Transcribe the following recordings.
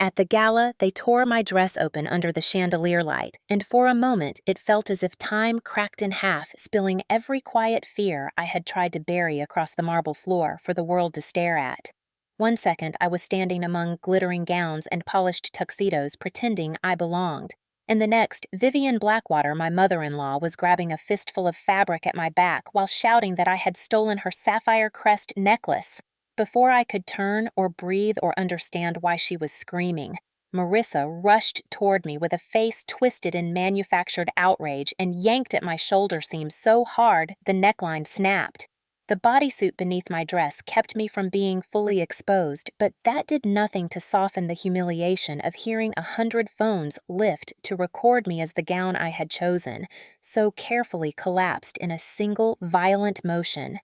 At the gala, they tore my dress open under the chandelier light, and for a moment it felt as if time cracked in half, spilling every quiet fear I had tried to bury across the marble floor for the world to stare at. One second I was standing among glittering gowns and polished tuxedos, pretending I belonged. And the next, Vivian Blackwater, my mother-in-law, was grabbing a fistful of fabric at my back while shouting that I had stolen her sapphire crest necklace. Before I could turn or breathe or understand why she was screaming, Marissa rushed toward me with a face twisted in manufactured outrage and yanked at my shoulder seam so hard the neckline snapped. The bodysuit beneath my dress kept me from being fully exposed, but that did nothing to soften the humiliation of hearing 100 phones lift to record me as the gown I had chosen, so carefully collapsed in a single violent motion.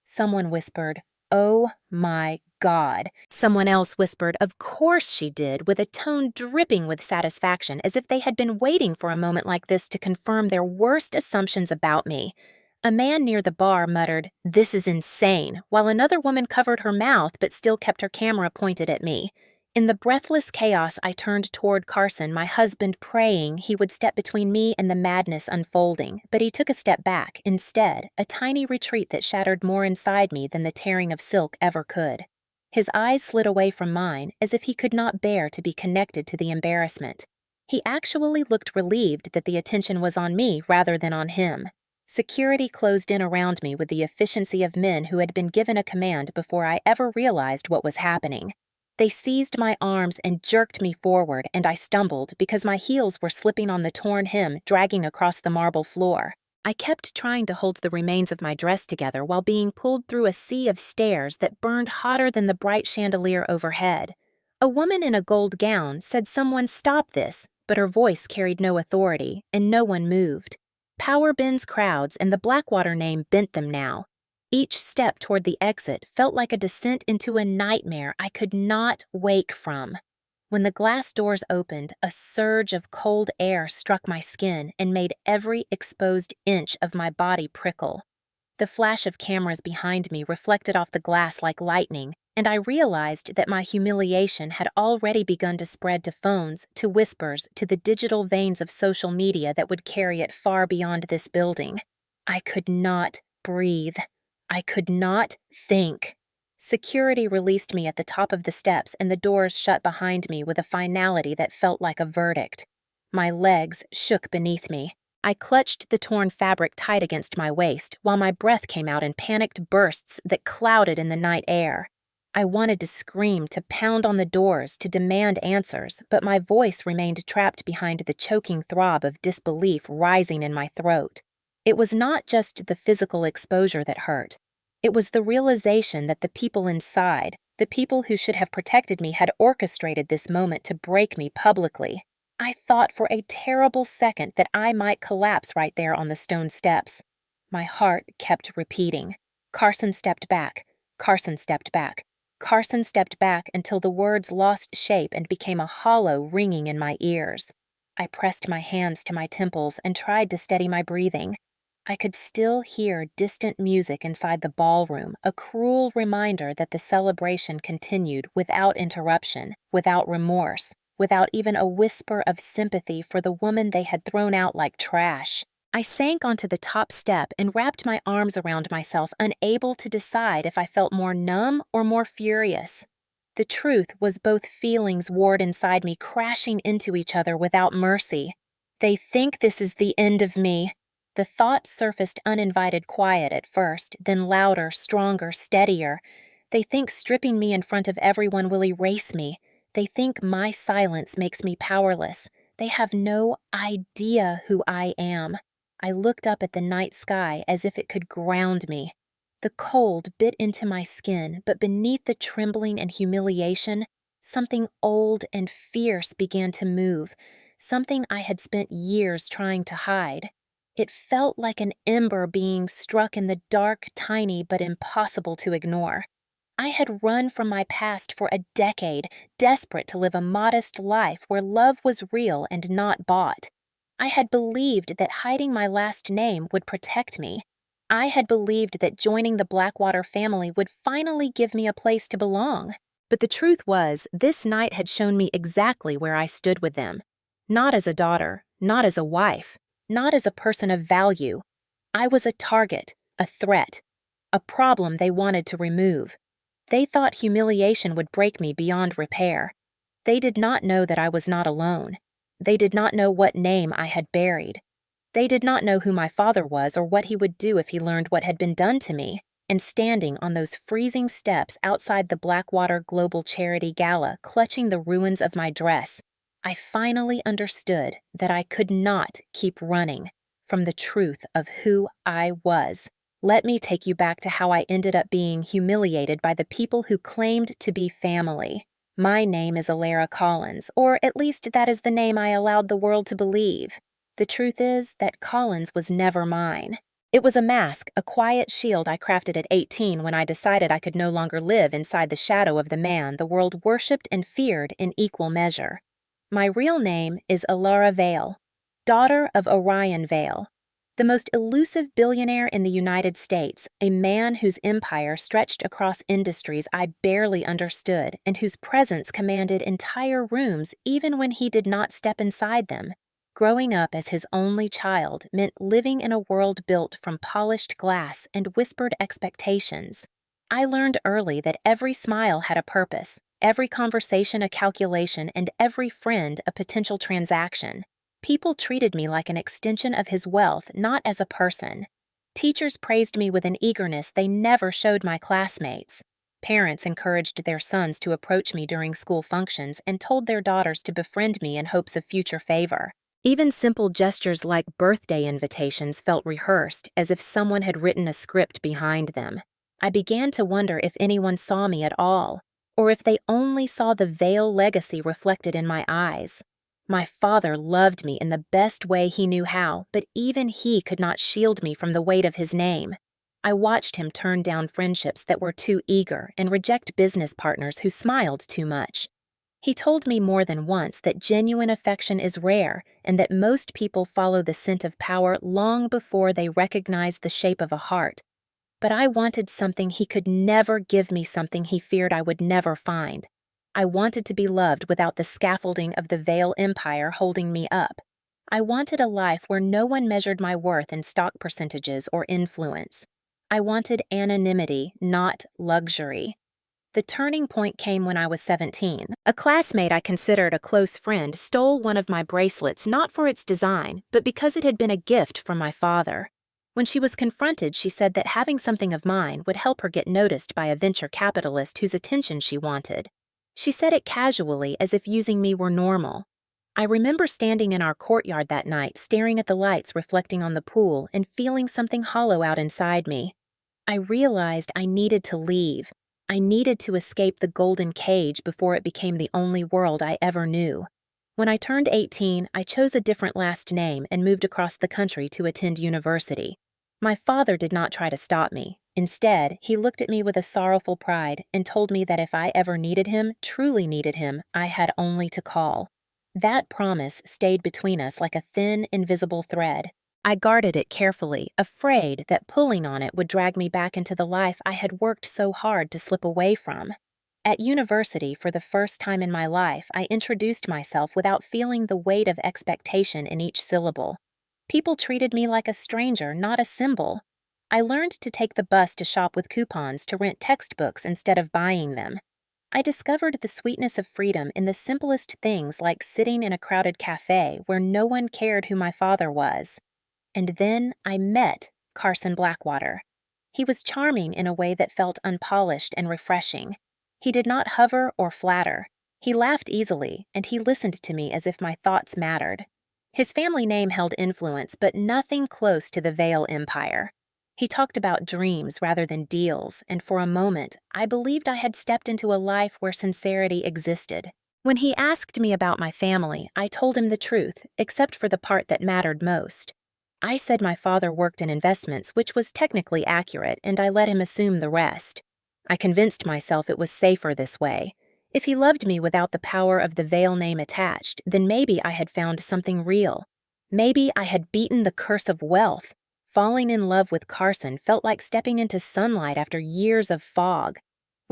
Someone whispered, "Oh my God." Someone else whispered, "Of course she did," with a tone dripping with satisfaction, as if they had been waiting for a moment like this to confirm their worst assumptions about me. A man near the bar muttered, "This is insane," while another woman covered her mouth but still kept her camera pointed at me. In the breathless chaos, I turned toward Carson, my husband, praying he would step between me and the madness unfolding, but he took a step back, instead, a tiny retreat that shattered more inside me than the tearing of silk ever could. His eyes slid away from mine, as if he could not bear to be connected to the embarrassment. He actually looked relieved that the attention was on me rather than on him. Security closed in around me with the efficiency of men who had been given a command before I ever realized what was happening. They seized my arms and jerked me forward, and I stumbled because my heels were slipping on the torn hem dragging across the marble floor. I kept trying to hold the remains of my dress together while being pulled through a sea of stairs that burned hotter than the bright chandelier overhead. A woman in a gold gown said someone stop this, but her voice carried no authority, and no one moved. Power bends crowds, and the Blackwater name bent them now. Each step toward the exit felt like a descent into a nightmare I could not wake from. When the glass doors opened, a surge of cold air struck my skin and made every exposed inch of my body prickle. The flash of cameras behind me reflected off the glass like lightning, and I realized that my humiliation had already begun to spread to phones, to whispers, to the digital veins of social media that would carry it far beyond this building. I could not breathe. I could not think. Security released me at the top of the steps, and the doors shut behind me with a finality that felt like a verdict. My legs shook beneath me. I clutched the torn fabric tight against my waist, while my breath came out in panicked bursts that clouded in the night air. I wanted to scream, to pound on the doors, to demand answers, but my voice remained trapped behind the choking throb of disbelief rising in my throat. It was not just the physical exposure that hurt. It was the realization that the people inside, the people who should have protected me, had orchestrated this moment to break me publicly. I thought for a terrible second that I might collapse right there on the stone steps. My heart kept repeating. Carson stepped back. Carson stepped back. Carson stepped back until the words lost shape and became a hollow ringing in my ears. I pressed my hands to my temples and tried to steady my breathing. I could still hear distant music inside the ballroom, a cruel reminder that the celebration continued without interruption, without remorse, without even a whisper of sympathy for the woman they had thrown out like trash. I sank onto the top step and wrapped my arms around myself, unable to decide if I felt more numb or more furious. The truth was both feelings warred inside me, crashing into each other without mercy. They think this is the end of me. The thought surfaced uninvited quiet at first, then louder, stronger, steadier. They think stripping me in front of everyone will erase me. They think my silence makes me powerless. They have no idea who I am. I looked up at the night sky as if it could ground me. The cold bit into my skin, but beneath the trembling and humiliation, something old and fierce began to move, something I had spent years trying to hide. It felt like an ember being struck in the dark, tiny, but impossible to ignore. I had run from my past for a decade, desperate to live a modest life where love was real and not bought. I had believed that hiding my last name would protect me. I had believed that joining the Blackwater family would finally give me a place to belong. But the truth was, this night had shown me exactly where I stood with them. Not as a daughter, not as a wife, not as a person of value. I was a target, a threat, a problem they wanted to remove. They thought humiliation would break me beyond repair. They did not know that I was not alone. They did not know what name I had buried. They did not know who my father was or what he would do if he learned what had been done to me. And standing on those freezing steps outside the Blackwater Global Charity Gala, clutching the ruins of my dress, I finally understood that I could not keep running from the truth of who I was. Let me take you back to how I ended up being humiliated by the people who claimed to be family. My name is Alara Collins, or at least that is the name I allowed the world to believe. The truth is that Collins was never mine. It was a mask, a quiet shield I crafted at 18 when I decided I could no longer live inside the shadow of the man the world worshipped and feared in equal measure. My real name is Alara Vale, daughter of Orion Vale, the most elusive billionaire in the United States, a man whose empire stretched across industries I barely understood and whose presence commanded entire rooms even when he did not step inside them. Growing up as his only child meant living in a world built from polished glass and whispered expectations. I learned early that every smile had a purpose, every conversation a calculation, and every friend a potential transaction. People treated me like an extension of his wealth, not as a person. Teachers praised me with an eagerness they never showed my classmates. Parents encouraged their sons to approach me during school functions and told their daughters to befriend me in hopes of future favor. Even simple gestures like birthday invitations felt rehearsed, as if someone had written a script behind them. I began to wonder if anyone saw me at all, or if they only saw the Vale legacy reflected in my eyes. My father loved me in the best way he knew how, but even he could not shield me from the weight of his name. I watched him turn down friendships that were too eager and reject business partners who smiled too much. He told me more than once that genuine affection is rare and that most people follow the scent of power long before they recognize the shape of a heart. But I wanted something he could never give me, something he feared I would never find. I wanted to be loved without the scaffolding of the Vale Empire holding me up. I wanted a life where no one measured my worth in stock percentages or influence. I wanted anonymity, not luxury. The turning point came when I was 17. A classmate I considered a close friend stole one of my bracelets not for its design, but because it had been a gift from my father. When she was confronted, she said that having something of mine would help her get noticed by a venture capitalist whose attention she wanted. She said it casually, as if using me were normal. I remember standing in our courtyard that night, staring at the lights reflecting on the pool and feeling something hollow out inside me. I realized I needed to leave. I needed to escape the golden cage before it became the only world I ever knew. When I turned 18, I chose a different last name and moved across the country to attend university. My father did not try to stop me. Instead, he looked at me with a sorrowful pride and told me that if I ever needed him, truly needed him, I had only to call. That promise stayed between us like a thin, invisible thread. I guarded it carefully, afraid that pulling on it would drag me back into the life I had worked so hard to slip away from. At university, for the first time in my life, I introduced myself without feeling the weight of expectation in each syllable. People treated me like a stranger, not a symbol. I learned to take the bus to shop with coupons, to rent textbooks instead of buying them. I discovered the sweetness of freedom in the simplest things, like sitting in a crowded cafe where no one cared who my father was. And then I met Carson Blackwater. He was charming in a way that felt unpolished and refreshing. He did not hover or flatter. He laughed easily, and he listened to me as if my thoughts mattered. His family name held influence, but nothing close to the Vale Empire. He talked about dreams rather than deals, and for a moment, I believed I had stepped into a life where sincerity existed. When he asked me about my family, I told him the truth, except for the part that mattered most. I said my father worked in investments, which was technically accurate, and I let him assume the rest. I convinced myself it was safer this way. If he loved me without the power of the Vale name attached, then maybe I had found something real. Maybe I had beaten the curse of wealth. Falling in love with Carson felt like stepping into sunlight after years of fog.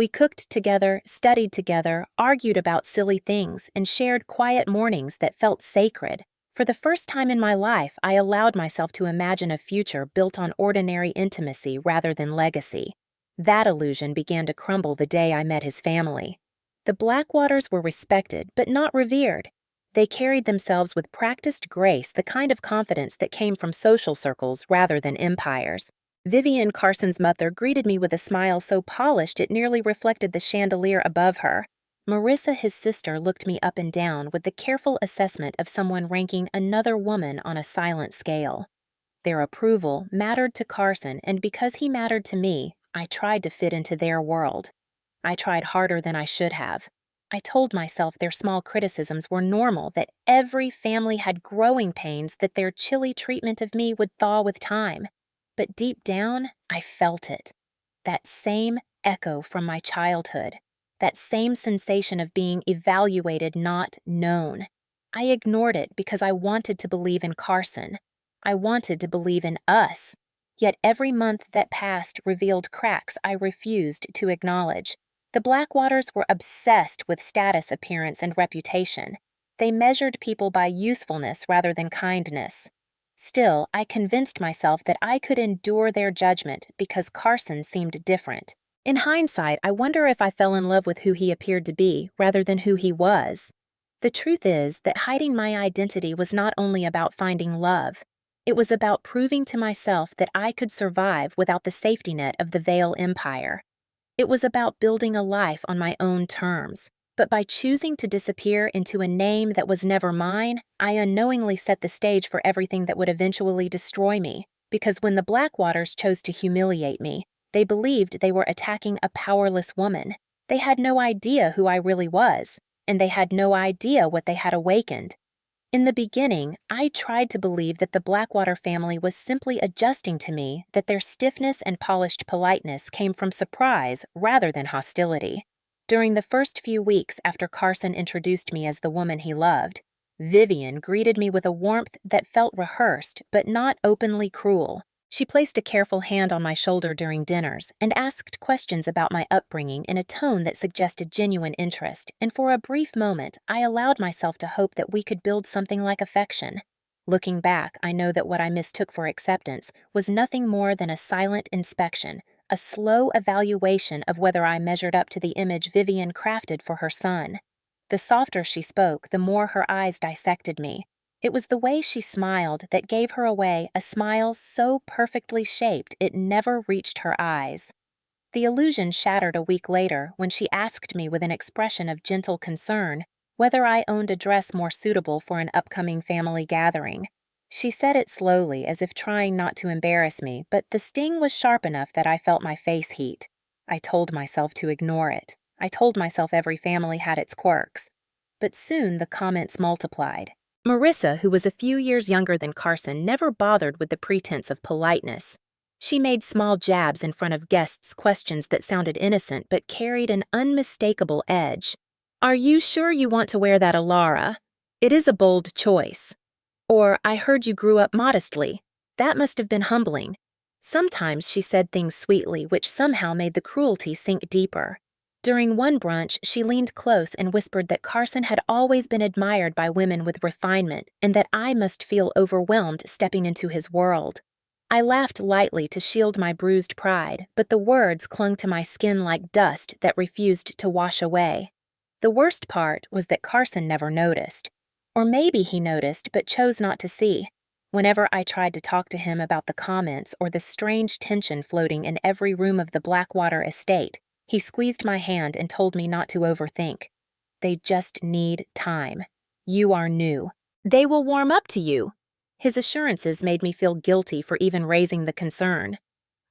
We cooked together, studied together, argued about silly things, and shared quiet mornings that felt sacred. For the first time in my life, I allowed myself to imagine a future built on ordinary intimacy rather than legacy. That illusion began to crumble the day I met his family. The Blackwaters were respected, but not revered. They carried themselves with practiced grace, the kind of confidence that came from social circles rather than empires. Vivian, Carson's mother, greeted me with a smile so polished it nearly reflected the chandelier above her. Marissa, his sister, looked me up and down with the careful assessment of someone ranking another woman on a silent scale. Their approval mattered to Carson, and because he mattered to me, I tried to fit into their world. I tried harder than I should have. I told myself their small criticisms were normal, that every family had growing pains, that their chilly treatment of me would thaw with time. But deep down, I felt it. That same echo from my childhood. That same sensation of being evaluated, not known. I ignored it because I wanted to believe in Carson. I wanted to believe in us. Yet every month that passed revealed cracks I refused to acknowledge. The Blackwaters were obsessed with status, appearance, and reputation. They measured people by usefulness rather than kindness. Still, I convinced myself that I could endure their judgment because Carson seemed different. In hindsight, I wonder if I fell in love with who he appeared to be rather than who he was. The truth is that hiding my identity was not only about finding love. It was about proving to myself that I could survive without the safety net of the Vale Empire. It was about building a life on my own terms. But by choosing to disappear into a name that was never mine, I unknowingly set the stage for everything that would eventually destroy me. Because when the Blackwaters chose to humiliate me, they believed they were attacking a powerless woman. They had no idea who I really was, and they had no idea what they had awakened. In the beginning, I tried to believe that the Blackwater family was simply adjusting to me, that their stiffness and polished politeness came from surprise rather than hostility. During the first few weeks after Carson introduced me as the woman he loved, Vivian greeted me with a warmth that felt rehearsed but not openly cruel. She placed a careful hand on my shoulder during dinners and asked questions about my upbringing in a tone that suggested genuine interest, and for a brief moment I allowed myself to hope that we could build something like affection. Looking back, I know that what I mistook for acceptance was nothing more than a silent inspection, a slow evaluation of whether I measured up to the image Vivian crafted for her son. The softer she spoke, the more her eyes dissected me. It was the way she smiled that gave her away, a smile so perfectly shaped it never reached her eyes. The illusion shattered a week later when she asked me with an expression of gentle concern whether I owned a dress more suitable for an upcoming family gathering. She said it slowly, as if trying not to embarrass me, but the sting was sharp enough that I felt my face heat. I told myself to ignore it. I told myself every family had its quirks. But soon the comments multiplied. Marissa, who was a few years younger than Carson, never bothered with the pretense of politeness. She made small jabs in front of guests' questions that sounded innocent but carried an unmistakable edge. "Are you sure you want to wear that Alara? It is a bold choice." Or, "I heard you grew up modestly. That must have been humbling." Sometimes she said things sweetly, which somehow made the cruelty sink deeper. During one brunch, she leaned close and whispered that Carson had always been admired by women with refinement and that I must feel overwhelmed stepping into his world. I laughed lightly to shield my bruised pride, but the words clung to my skin like dust that refused to wash away. The worst part was that Carson never noticed. Or maybe he noticed but chose not to see. Whenever I tried to talk to him about the comments or the strange tension floating in every room of the Blackwater estate, he squeezed my hand and told me not to overthink. "They just need time. You are new. They will warm up to you." His assurances made me feel guilty for even raising the concern.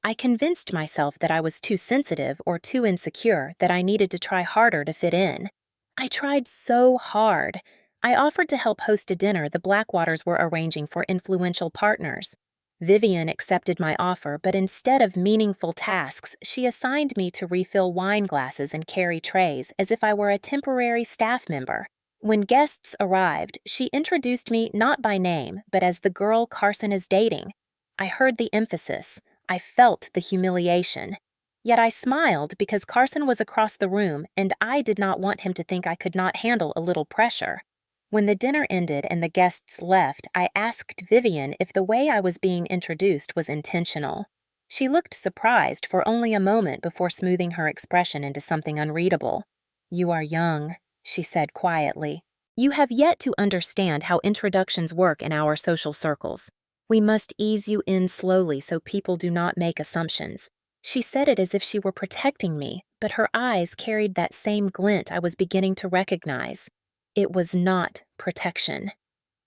I convinced myself that I was too sensitive or too insecure, that I needed to try harder to fit in. I tried so hard. I offered to help host a dinner the Blackwaters were arranging for influential partners. Vivian accepted my offer, but instead of meaningful tasks, she assigned me to refill wine glasses and carry trays as if I were a temporary staff member. When guests arrived, she introduced me not by name, but as the girl Carson is dating. I heard the emphasis. I felt the humiliation. Yet I smiled because Carson was across the room and I did not want him to think I could not handle a little pressure. When the dinner ended and the guests left, I asked Vivian if the way I was being introduced was intentional. She looked surprised for only a moment before smoothing her expression into something unreadable. "You are young," she said quietly. "You have yet to understand how introductions work in our social circles. We must ease you in slowly so people do not make assumptions." She said it as if she were protecting me, but her eyes carried that same glint I was beginning to recognize. It was not protection.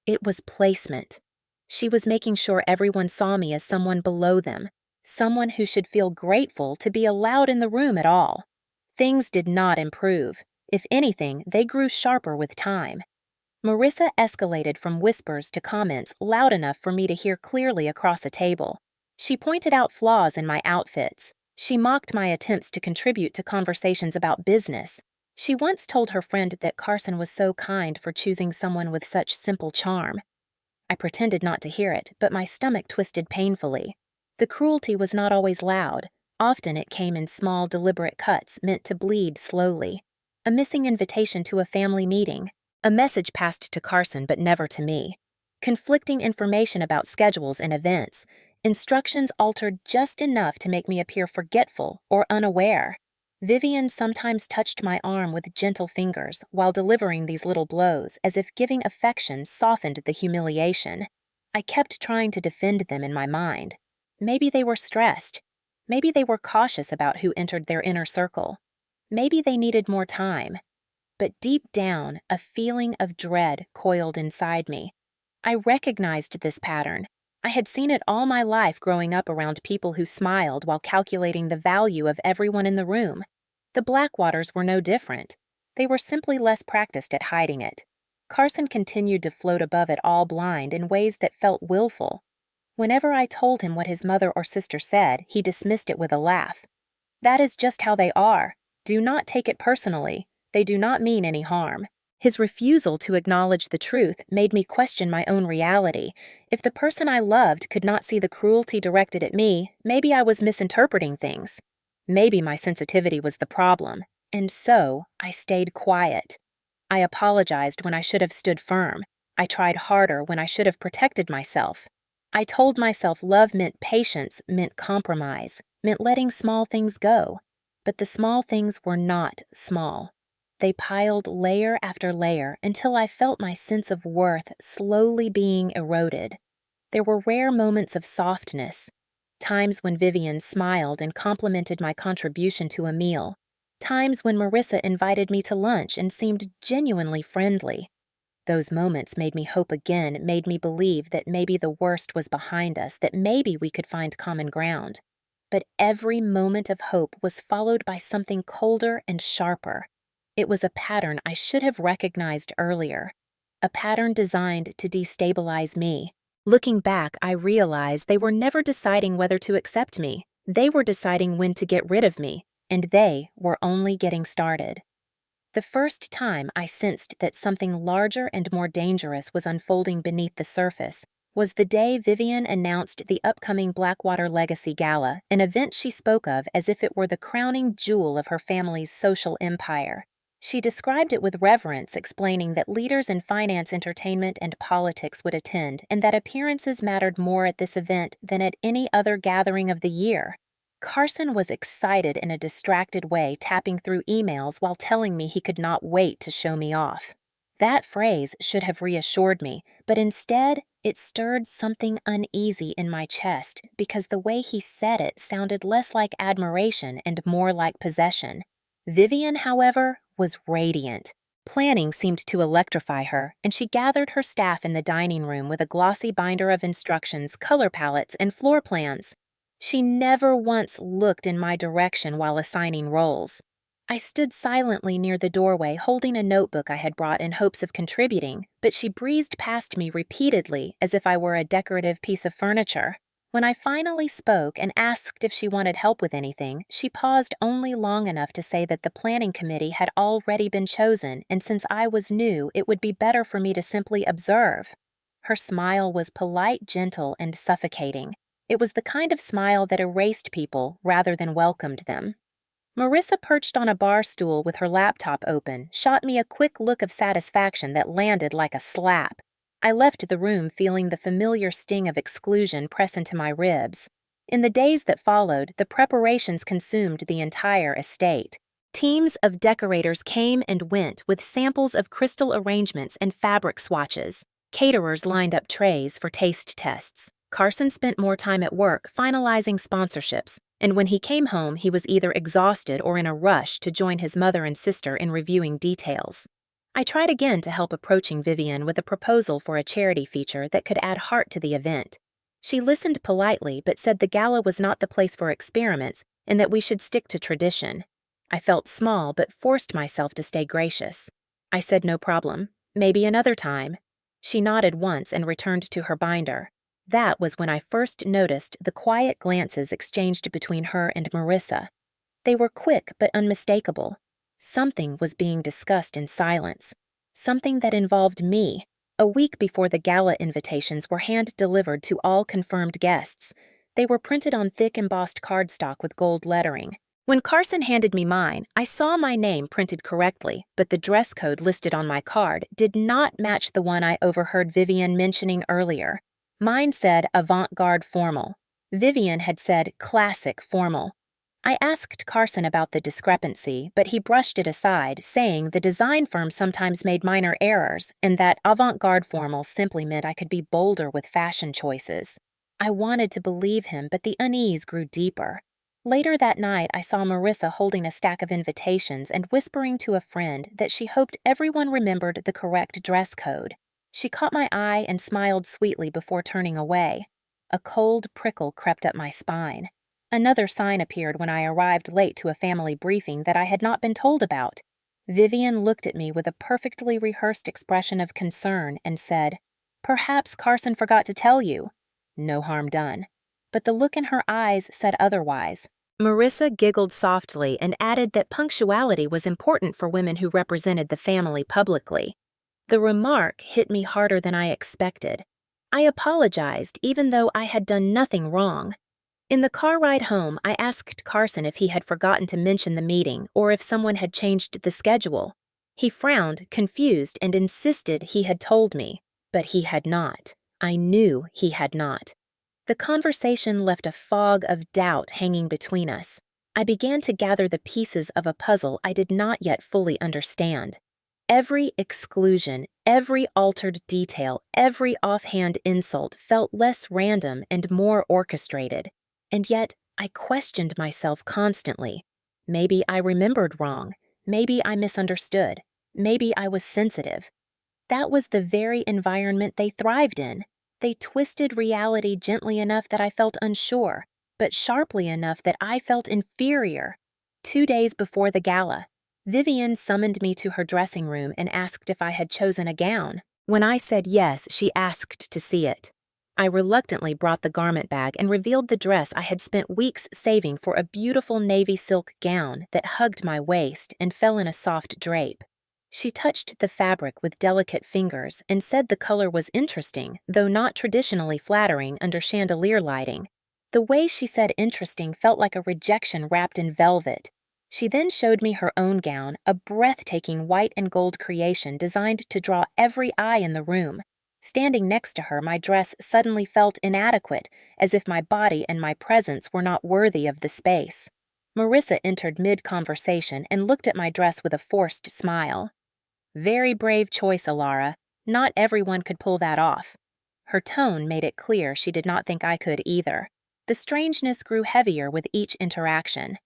It was placement. She was making sure everyone saw me as someone below them, someone who should feel grateful to be allowed in the room at all. Things did not improve. If anything, they grew sharper with time. Marissa escalated from whispers to comments loud enough for me to hear clearly across a table. She pointed out flaws in my outfits. She mocked my attempts to contribute to conversations about business. She once told her friend that Carson was so kind for choosing someone with such simple charm. I pretended not to hear it, but my stomach twisted painfully. The cruelty was not always loud. Often it came in small, deliberate cuts meant to bleed slowly. A missing invitation to a family meeting. A message passed to Carson but never to me. Conflicting information about schedules and events. Instructions altered just enough to make me appear forgetful or unaware. Vivian sometimes touched my arm with gentle fingers while delivering these little blows, as if giving affection softened the humiliation. I kept trying to defend them in my mind. Maybe they were stressed. Maybe they were cautious about who entered their inner circle. Maybe they needed more time. But deep down, a feeling of dread coiled inside me. I recognized this pattern. I had seen it all my life growing up around people who smiled while calculating the value of everyone in the room. The Blackwaters were no different. They were simply less practiced at hiding it. Carson continued to float above it all blind in ways that felt willful. Whenever I told him what his mother or sister said, he dismissed it with a laugh. "That is just how they are. Do not take it personally. They do not mean any harm." His refusal to acknowledge the truth made me question my own reality. If the person I loved could not see the cruelty directed at me, maybe I was misinterpreting things. Maybe my sensitivity was the problem, and so I stayed quiet. I apologized when I should have stood firm. I tried harder when I should have protected myself. I told myself love meant patience, meant compromise, meant letting small things go. But the small things were not small. They piled layer after layer until I felt my sense of worth slowly being eroded. There were rare moments of softness, times when Vivian smiled and complimented my contribution to a meal, times when Marissa invited me to lunch and seemed genuinely friendly. Those moments made me hope again, made me believe that maybe the worst was behind us, that maybe we could find common ground. But every moment of hope was followed by something colder and sharper. It was a pattern I should have recognized earlier, a pattern designed to destabilize me. Looking back, I realized they were never deciding whether to accept me. They were deciding when to get rid of me, and they were only getting started. The first time I sensed that something larger and more dangerous was unfolding beneath the surface was the day Vivian announced the upcoming Blackwater Legacy Gala, an event she spoke of as if it were the crowning jewel of her family's social empire. She described it with reverence, explaining that leaders in finance, entertainment, and politics would attend, and that appearances mattered more at this event than at any other gathering of the year. Carson was excited in a distracted way, tapping through emails while telling me he could not wait to show me off. That phrase should have reassured me, but instead, it stirred something uneasy in my chest because the way he said it sounded less like admiration and more like possession. Vivian, however, was radiant. Planning seemed to electrify her, and she gathered her staff in the dining room with a glossy binder of instructions, color palettes, and floor plans. She never once looked in my direction while assigning roles. I stood silently near the doorway, holding a notebook I had brought in hopes of contributing, but she breezed past me repeatedly as if I were a decorative piece of furniture. When I finally spoke and asked if she wanted help with anything, she paused only long enough to say that the planning committee had already been chosen, and since I was new, it would be better for me to simply observe. Her smile was polite, gentle, and suffocating. It was the kind of smile that erased people rather than welcomed them. Marissa, perched on a bar stool with her laptop open, shot me a quick look of satisfaction that landed like a slap. I left the room feeling the familiar sting of exclusion press into my ribs. In the days that followed, the preparations consumed the entire estate. Teams of decorators came and went with samples of crystal arrangements and fabric swatches. Caterers lined up trays for taste tests. Carson spent more time at work finalizing sponsorships, and when he came home, he was either exhausted or in a rush to join his mother and sister in reviewing details. I tried again to help approaching Vivian with a proposal for a charity feature that could add heart to the event. She listened politely but said the gala was not the place for experiments and that we should stick to tradition. I felt small but forced myself to stay gracious. I said no problem. Maybe another time. She nodded once and returned to her binder. That was when I first noticed the quiet glances exchanged between her and Marissa. They were quick but unmistakable. Something was being discussed in silence. Something that involved me. A week before the gala invitations were hand-delivered to all confirmed guests. They were printed on thick embossed cardstock with gold lettering. When Carson handed me mine, I saw my name printed correctly, but the dress code listed on my card did not match the one I overheard Vivian mentioning earlier. Mine said avant-garde formal. Vivian had said classic formal. I asked Carson about the discrepancy, but he brushed it aside, saying the design firm sometimes made minor errors and that avant-garde formal simply meant I could be bolder with fashion choices. I wanted to believe him, but the unease grew deeper. Later that night, I saw Marissa holding a stack of invitations and whispering to a friend that she hoped everyone remembered the correct dress code. She caught my eye and smiled sweetly before turning away. A cold prickle crept up my spine. Another sign appeared when I arrived late to a family briefing that I had not been told about. Vivian looked at me with a perfectly rehearsed expression of concern and said, "Perhaps Carson forgot to tell you." No harm done. But the look in her eyes said otherwise. Marissa giggled softly and added that punctuality was important for women who represented the family publicly. The remark hit me harder than I expected. I apologized, even though I had done nothing wrong. In the car ride home, I asked Carson if he had forgotten to mention the meeting or if someone had changed the schedule. He frowned, confused, and insisted he had told me, but he had not. I knew he had not. The conversation left a fog of doubt hanging between us. I began to gather the pieces of a puzzle I did not yet fully understand. Every exclusion, every altered detail, every offhand insult felt less random and more orchestrated. And yet, I questioned myself constantly. Maybe I remembered wrong. Maybe I misunderstood. Maybe I was sensitive. That was the very environment they thrived in. They twisted reality gently enough that I felt unsure, but sharply enough that I felt inferior. 2 days before the gala, Vivian summoned me to her dressing room and asked if I had chosen a gown. When I said yes, she asked to see it. I reluctantly brought the garment bag and revealed the dress I had spent weeks saving for a beautiful navy silk gown that hugged my waist and fell in a soft drape. She touched the fabric with delicate fingers and said the color was interesting, though not traditionally flattering under chandelier lighting. The way she said interesting felt like a rejection wrapped in velvet. She then showed me her own gown, a breathtaking white and gold creation designed to draw every eye in the room. Standing next to her, my dress suddenly felt inadequate, as if my body and my presence were not worthy of the space. Marissa entered mid-conversation and looked at my dress with a forced smile. "Very brave choice, Alara. Not everyone could pull that off." Her tone made it clear she did not think I could either. The strangeness grew heavier with each interaction.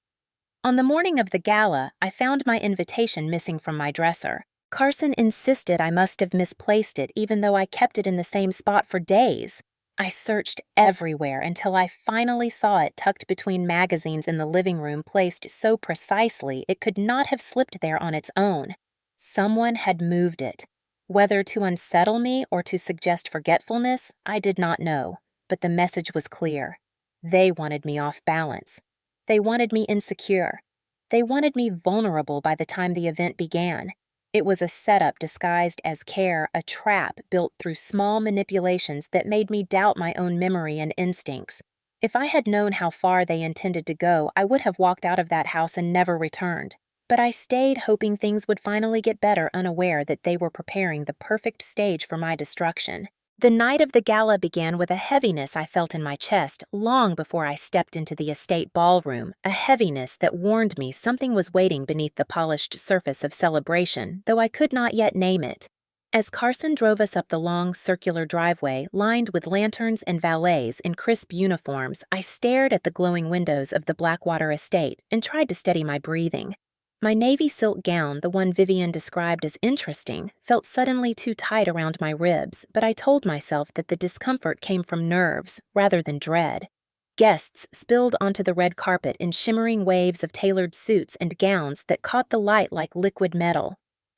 On the morning of the gala, I found my invitation missing from my dresser. Carson insisted I must have misplaced it even though I kept it in the same spot for days. I searched everywhere until I finally saw it tucked between magazines in the living room, placed so precisely it could not have slipped there on its own. Someone had moved it. Whether to unsettle me or to suggest forgetfulness, I did not know, but the message was clear. They wanted me off balance. They wanted me insecure. They wanted me vulnerable by the time the event began. It was a setup disguised as care, a trap built through small manipulations that made me doubt my own memory and instincts. If I had known how far they intended to go, I would have walked out of that house and never returned. But I stayed hoping things would finally get better, unaware that they were preparing the perfect stage for my destruction. The night of the gala began with a heaviness I felt in my chest long before I stepped into the estate ballroom, a heaviness that warned me something was waiting beneath the polished surface of celebration, though I could not yet name it. As Carson drove us up the long, circular driveway lined with lanterns and valets in crisp uniforms, I stared at the glowing windows of the Blackwater estate and tried to steady my breathing. My navy silk gown, the one Vivian described as interesting, felt suddenly too tight around my ribs, but I told myself that the discomfort came from nerves rather than dread. Guests spilled onto the red carpet in shimmering waves of tailored suits and gowns that caught the light like liquid metal.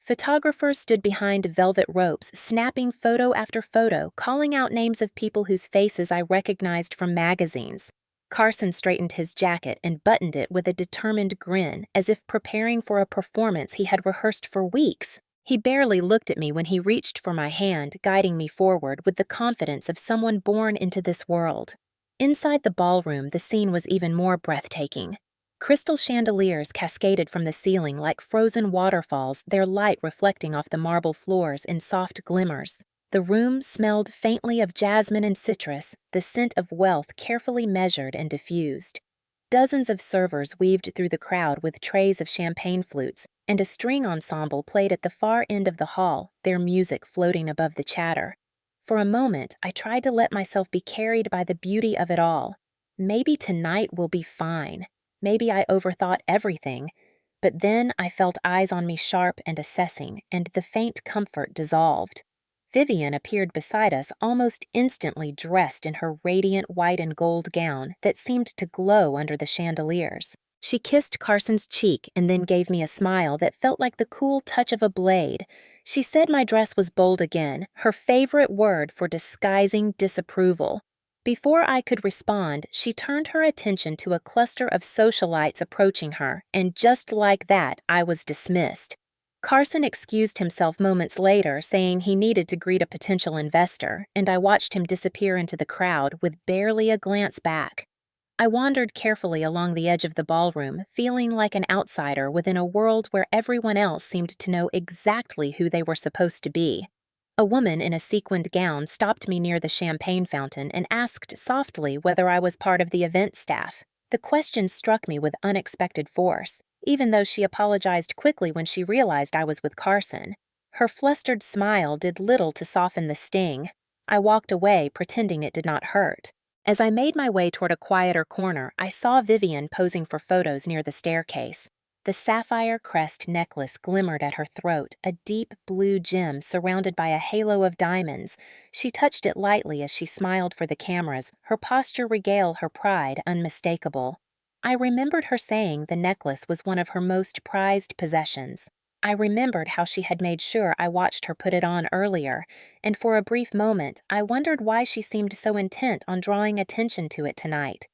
Photographers stood behind velvet ropes, snapping photo after photo, calling out names of people whose faces I recognized from magazines. Carson straightened his jacket and buttoned it with a determined grin, as if preparing for a performance he had rehearsed for weeks. He barely looked at me when he reached for my hand, guiding me forward with the confidence of someone born into this world. Inside the ballroom, the scene was even more breathtaking. Crystal chandeliers cascaded from the ceiling like frozen waterfalls, their light reflecting off the marble floors in soft glimmers. The room smelled faintly of jasmine and citrus, the scent of wealth carefully measured and diffused. Dozens of servers weaved through the crowd with trays of champagne flutes, and a string ensemble played at the far end of the hall, their music floating above the chatter. For a moment, I tried to let myself be carried by the beauty of it all. Maybe tonight will be fine. Maybe I overthought everything. But then I felt eyes on me sharp and assessing, and the faint comfort dissolved. Vivian appeared beside us almost instantly, dressed in her radiant white and gold gown that seemed to glow under the chandeliers. She kissed Carson's cheek and then gave me a smile that felt like the cool touch of a blade. She said my dress was bold again, her favorite word for disguising disapproval. Before I could respond, she turned her attention to a cluster of socialites approaching her, and just like that, I was dismissed. Carson excused himself moments later, saying he needed to greet a potential investor, and I watched him disappear into the crowd with barely a glance back. I wandered carefully along the edge of the ballroom, feeling like an outsider within a world where everyone else seemed to know exactly who they were supposed to be. A woman in a sequined gown stopped me near the champagne fountain and asked softly whether I was part of the event staff. The question struck me with unexpected force, even though she apologized quickly when she realized I was with Carson. Her flustered smile did little to soften the sting. I walked away, pretending it did not hurt. As I made my way toward a quieter corner, I saw Vivian posing for photos near the staircase. The sapphire crest necklace glimmered at her throat, a deep blue gem surrounded by a halo of diamonds. She touched it lightly as she smiled for the cameras, her posture regaled her pride unmistakable. I remembered her saying the necklace was one of her most prized possessions. I remembered how she had made sure I watched her put it on earlier, and for a brief moment I wondered why she seemed so intent on drawing attention to it tonight.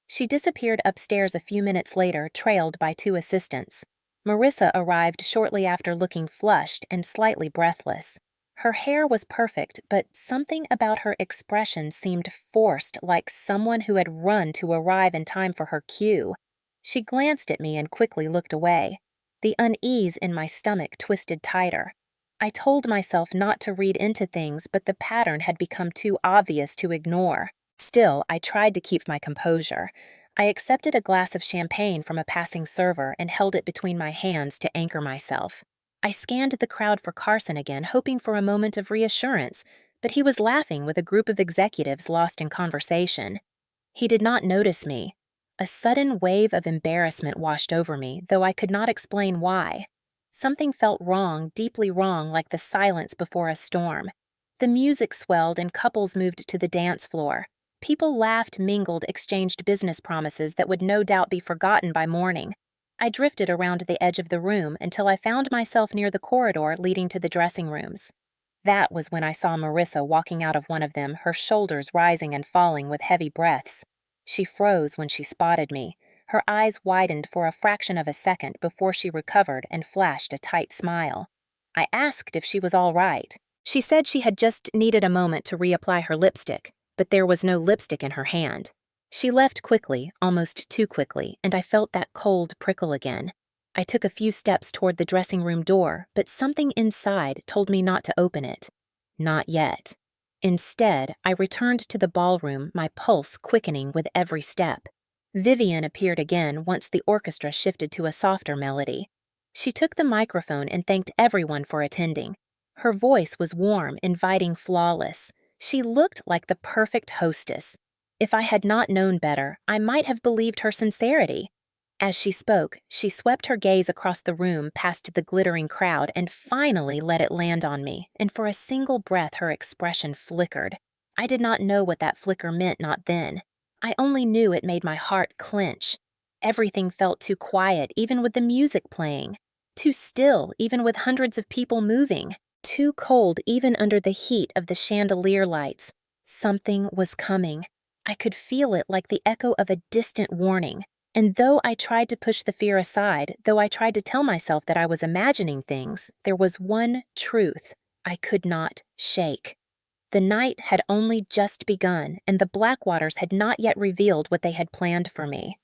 She disappeared upstairs a few minutes later, trailed by two assistants. Marissa arrived shortly after, looking flushed and slightly breathless. Her hair was perfect, but something about her expression seemed forced, like someone who had run to arrive in time for her cue. She glanced at me and quickly looked away. The unease in my stomach twisted tighter. I told myself not to read into things, but the pattern had become too obvious to ignore. Still, I tried to keep my composure. I accepted a glass of champagne from a passing server and held it between my hands to anchor myself. I scanned the crowd for Carson again, hoping for a moment of reassurance, but he was laughing with a group of executives lost in conversation. He did not notice me. A sudden wave of embarrassment washed over me, though I could not explain why. Something felt wrong, deeply wrong, like the silence before a storm. The music swelled and couples moved to the dance floor. People laughed, mingled, exchanged business promises that would no doubt be forgotten by morning. I drifted around the edge of the room until I found myself near the corridor leading to the dressing rooms. That was when I saw Marissa walking out of one of them, her shoulders rising and falling with heavy breaths. She froze when she spotted me. Her eyes widened for a fraction of a second before she recovered and flashed a tight smile. I asked if she was all right. She said she had just needed a moment to reapply her lipstick, but there was no lipstick in her hand. She left quickly, almost too quickly, and I felt that cold prickle again. I took a few steps toward the dressing room door, but something inside told me not to open it. Not yet. Instead, I returned to the ballroom, my pulse quickening with every step. Vivian appeared again once the orchestra shifted to a softer melody. She took the microphone and thanked everyone for attending. Her voice was warm, inviting, flawless. She looked like the perfect hostess. If I had not known better, I might have believed her sincerity. As she spoke, she swept her gaze across the room past the glittering crowd and finally let it land on me, and for a single breath her expression flickered. I did not know what that flicker meant not then. I only knew it made my heart clench. Everything felt too quiet, even with the music playing. Too still, even with hundreds of people moving. Too cold, even under the heat of the chandelier lights. Something was coming. I could feel it like the echo of a distant warning. And though I tried to push the fear aside, though I tried to tell myself that I was imagining things, there was one truth I could not shake. The night had only just begun, and the Blackwaters had not yet revealed what they had planned for me.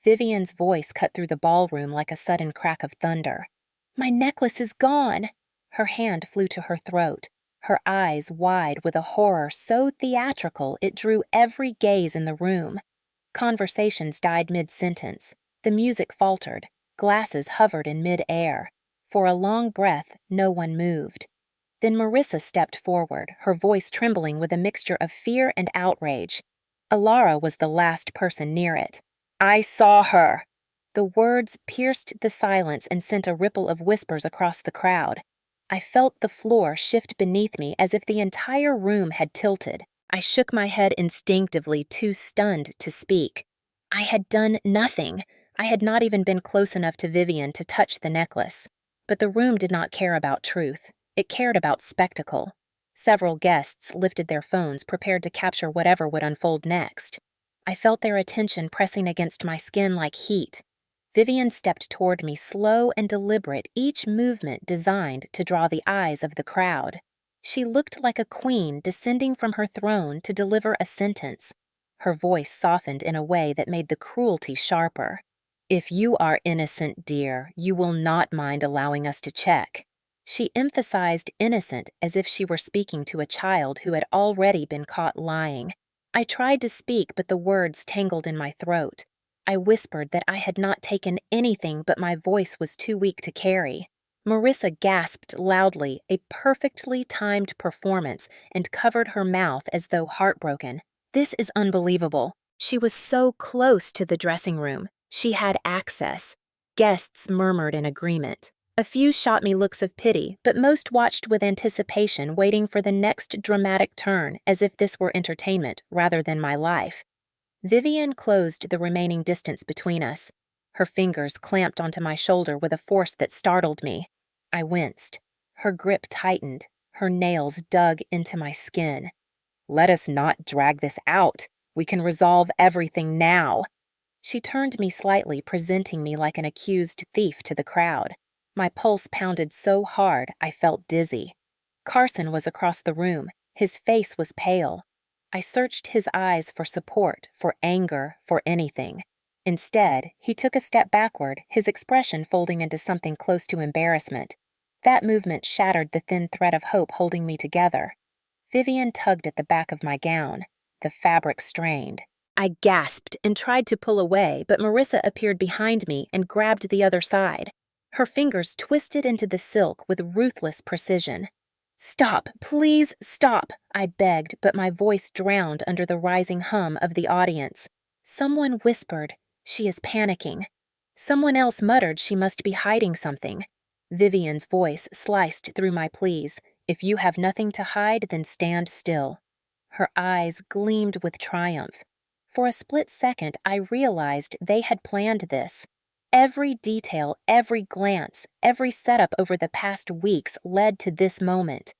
Vivian's voice cut through the ballroom like a sudden crack of thunder. "My necklace is gone!" Her hand flew to her throat, her eyes wide with a horror so theatrical it drew every gaze in the room. Conversations died mid-sentence. The music faltered. Glasses hovered in mid-air. For a long breath, no one moved. Then Marissa stepped forward, her voice trembling with a mixture of fear and outrage. Alara was the last person near it. "I saw her!" The words pierced the silence and sent a ripple of whispers across the crowd. I felt the floor shift beneath me as if the entire room had tilted. I shook my head instinctively, too stunned to speak. I had done nothing. I had not even been close enough to Vivian to touch the necklace. But the room did not care about truth. It cared about spectacle. Several guests lifted their phones, prepared to capture whatever would unfold next. I felt their attention pressing against my skin like heat. Vivian stepped toward me, slow and deliberate, each movement designed to draw the eyes of the crowd. She looked like a queen descending from her throne to deliver a sentence. Her voice softened in a way that made the cruelty sharper. "If you are innocent, dear, you will not mind allowing us to check." She emphasized innocent as if she were speaking to a child who had already been caught lying. I tried to speak, but the words tangled in my throat. I whispered that I had not taken anything, but my voice was too weak to carry. Marissa gasped loudly, a perfectly timed performance, and covered her mouth as though heartbroken. "This is unbelievable." She was so close to the dressing room. She had access. Guests murmured in agreement. A few shot me looks of pity, but most watched with anticipation, waiting for the next dramatic turn, as if this were entertainment rather than my life. Vivian closed the remaining distance between us. Her fingers clamped onto my shoulder with a force that startled me. I winced. Her grip tightened. Her nails dug into my skin. "Let us not drag this out. We can resolve everything now." She turned me slightly, presenting me like an accused thief to the crowd. My pulse pounded so hard I felt dizzy. Carson was across the room. His face was pale. I searched his eyes for support, for anger, for anything. Instead, he took a step backward, his expression folding into something close to embarrassment. That movement shattered the thin thread of hope holding me together. Vivian tugged at the back of my gown. The fabric strained. I gasped and tried to pull away, but Marissa appeared behind me and grabbed the other side. Her fingers twisted into the silk with ruthless precision. "Stop, please stop," I begged, but my voice drowned under the rising hum of the audience. Someone whispered, "She is panicking." Someone else muttered she must be hiding something. Vivian's voice sliced through my pleas. "If you have nothing to hide, then stand still." Her eyes gleamed with triumph. For a split second, I realized they had planned this. Every detail, every glance, every setup over the past weeks led to this moment.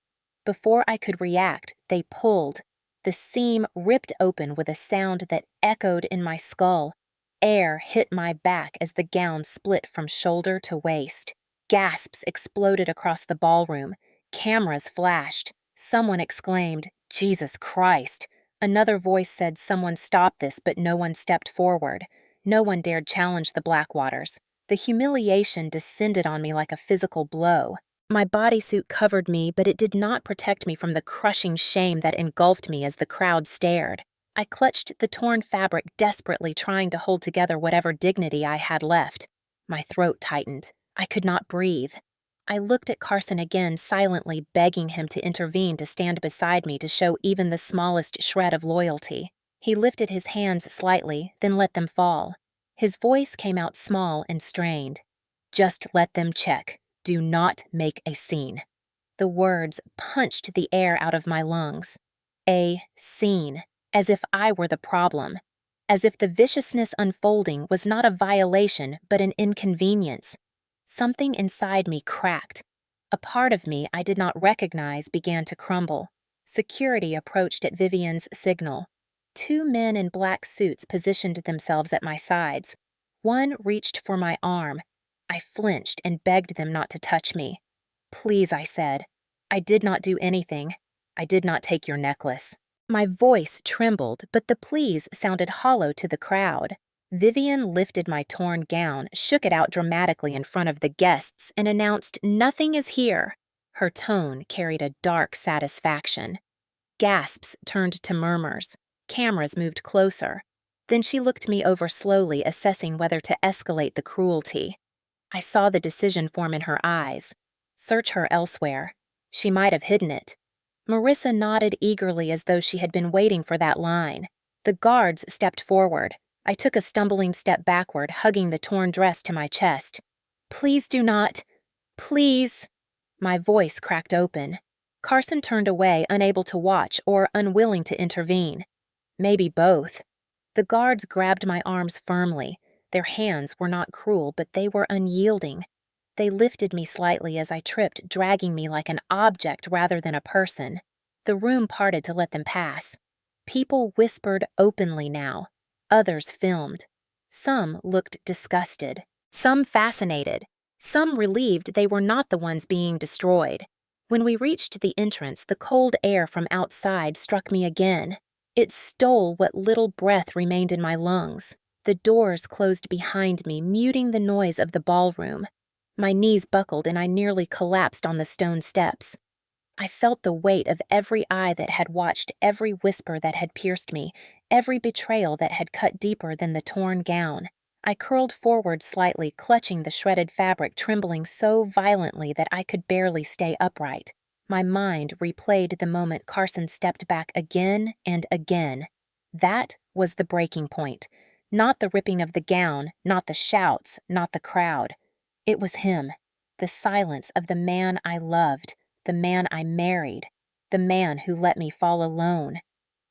Before I could react, they pulled. The seam ripped open with a sound that echoed in my skull. Air hit my back as the gown split from shoulder to waist. Gasps exploded across the ballroom. Cameras flashed. Someone exclaimed, "Jesus Christ!" Another voice said someone stop this, but no one stepped forward. No one dared challenge the Blackwaters. The humiliation descended on me like a physical blow. My bodysuit covered me, but it did not protect me from the crushing shame that engulfed me as the crowd stared. I clutched the torn fabric desperately, trying to hold together whatever dignity I had left. My throat tightened. I could not breathe. I looked at Carson again, silently begging him to intervene, to stand beside me, to show even the smallest shred of loyalty. He lifted his hands slightly, then let them fall. His voice came out small and strained. "Just let them check. Do not make a scene." The words punched the air out of my lungs. A scene, as if I were the problem. As if the viciousness unfolding was not a violation, but an inconvenience. Something inside me cracked. A part of me I did not recognize began to crumble. Security approached at Vivian's signal. Two men in black suits positioned themselves at my sides. One reached for my arm. I flinched and begged them not to touch me. "Please," I said. "I did not do anything. I did not take your necklace." My voice trembled, but the pleas sounded hollow to the crowd. Vivian lifted my torn gown, shook it out dramatically in front of the guests, and announced, "Nothing is here." Her tone carried a dark satisfaction. Gasps turned to murmurs. Cameras moved closer. Then she looked me over slowly, assessing whether to escalate the cruelty. I saw the decision form in her eyes. Search her elsewhere. She might have hidden it. Marissa nodded eagerly as though she had been waiting for that line. The guards stepped forward. I took a stumbling step backward, hugging the torn dress to my chest. "Please do not. Please." My voice cracked open. Carson turned away, unable to watch or unwilling to intervene. Maybe both. The guards grabbed my arms firmly. Their hands were not cruel, but they were unyielding. They lifted me slightly as I tripped, dragging me like an object rather than a person. The room parted to let them pass. People whispered openly now. Others filmed. Some looked disgusted. Some fascinated. Some relieved they were not the ones being destroyed. When we reached the entrance, the cold air from outside struck me again. It stole what little breath remained in my lungs. The doors closed behind me, muting the noise of the ballroom. My knees buckled and I nearly collapsed on the stone steps. I felt the weight of every eye that had watched, every whisper that had pierced me, every betrayal that had cut deeper than the torn gown. I curled forward slightly, clutching the shredded fabric, trembling so violently that I could barely stay upright. My mind replayed the moment Carson stepped back again and again. That was the breaking point. Not the ripping of the gown, not the shouts, not the crowd. It was him, the silence of the man I loved, the man I married, the man who let me fall alone.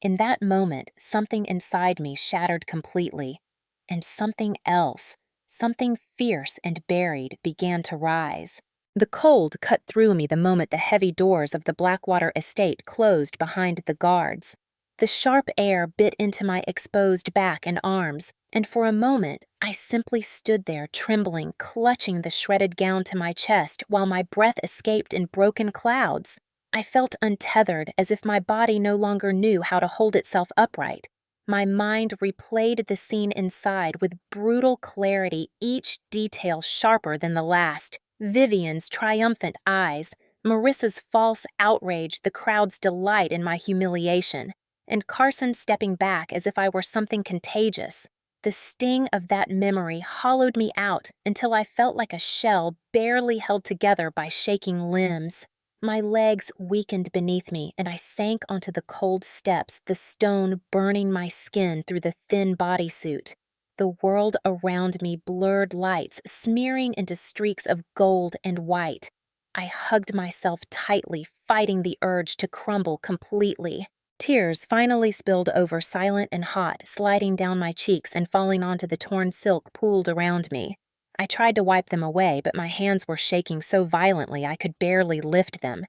In that moment, something inside me shattered completely, and something else, something fierce and buried, began to rise. The cold cut through me the moment the heavy doors of the Blackwater estate closed behind the guards. The sharp air bit into my exposed back and arms, and for a moment I simply stood there trembling, clutching the shredded gown to my chest while my breath escaped in broken clouds. I felt untethered, as if my body no longer knew how to hold itself upright. My mind replayed the scene inside with brutal clarity, each detail sharper than the last. Vivian's triumphant eyes, Marissa's false outrage, the crowd's delight in my humiliation, and Carson stepping back as if I were something contagious. The sting of that memory hollowed me out until I felt like a shell barely held together by shaking limbs. My legs weakened beneath me, and I sank onto the cold steps, the stone burning my skin through the thin bodysuit. The world around me blurred lights, smearing into streaks of gold and white. I hugged myself tightly, fighting the urge to crumble completely. Tears finally spilled over, silent and hot, sliding down my cheeks and falling onto the torn silk pooled around me. I tried to wipe them away, but my hands were shaking so violently I could barely lift them.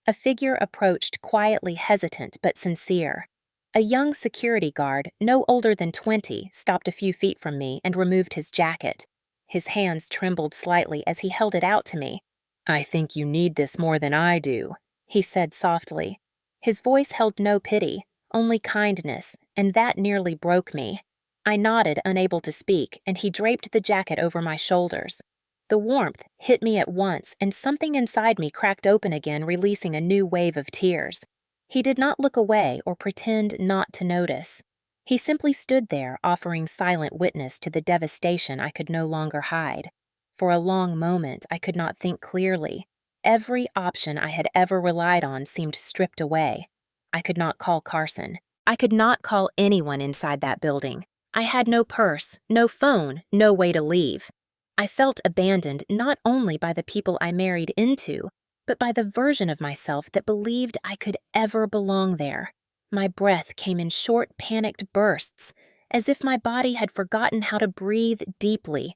A figure approached, quietly hesitant but sincere. A young security guard, no older than 20, stopped a few feet from me and removed his jacket. His hands trembled slightly as he held it out to me. "I think you need this more than I do," he said softly. His voice held no pity, only kindness, and that nearly broke me. I nodded, unable to speak, and he draped the jacket over my shoulders. The warmth hit me at once, and something inside me cracked open again, releasing a new wave of tears. He did not look away or pretend not to notice. He simply stood there, offering silent witness to the devastation I could no longer hide. For a long moment, I could not think clearly. Every option I had ever relied on seemed stripped away. I could not call Carson. I could not call anyone inside that building. I had no purse, no phone, no way to leave. I felt abandoned not only by the people I married into, but by the version of myself that believed I could ever belong there. My breath came in short, panicked bursts, as if my body had forgotten how to breathe deeply.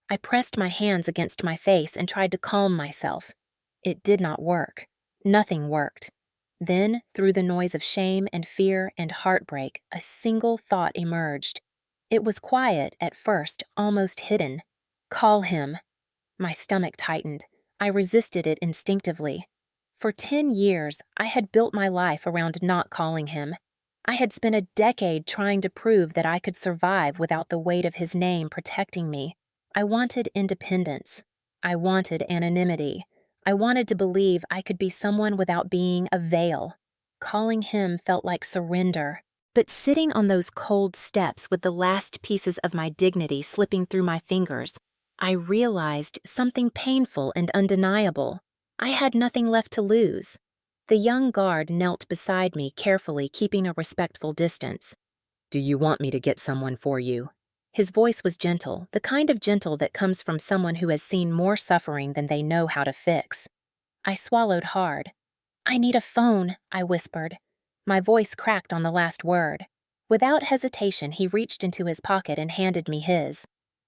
I pressed my hands against my face and tried to calm myself. It did not work. Nothing worked. Then, through the noise of shame and fear and heartbreak, a single thought emerged. It was quiet at first, almost hidden. Call him. My stomach tightened. I resisted it instinctively. For 10 years, I had built my life around not calling him. I had spent a decade trying to prove that I could survive without the weight of his name protecting me. I wanted independence. I wanted anonymity. I wanted to believe I could be someone without being a veil. Calling him felt like surrender. But sitting on those cold steps with the last pieces of my dignity slipping through my fingers, I realized something painful and undeniable. I had nothing left to lose. The young guard knelt beside me, carefully keeping a respectful distance. "Do you want me to get someone for you?" His voice was gentle, the kind of gentle that comes from someone who has seen more suffering than they know how to fix. I swallowed hard. "I need a phone," I whispered. My voice cracked on the last word. Without hesitation, he reached into his pocket and handed me his.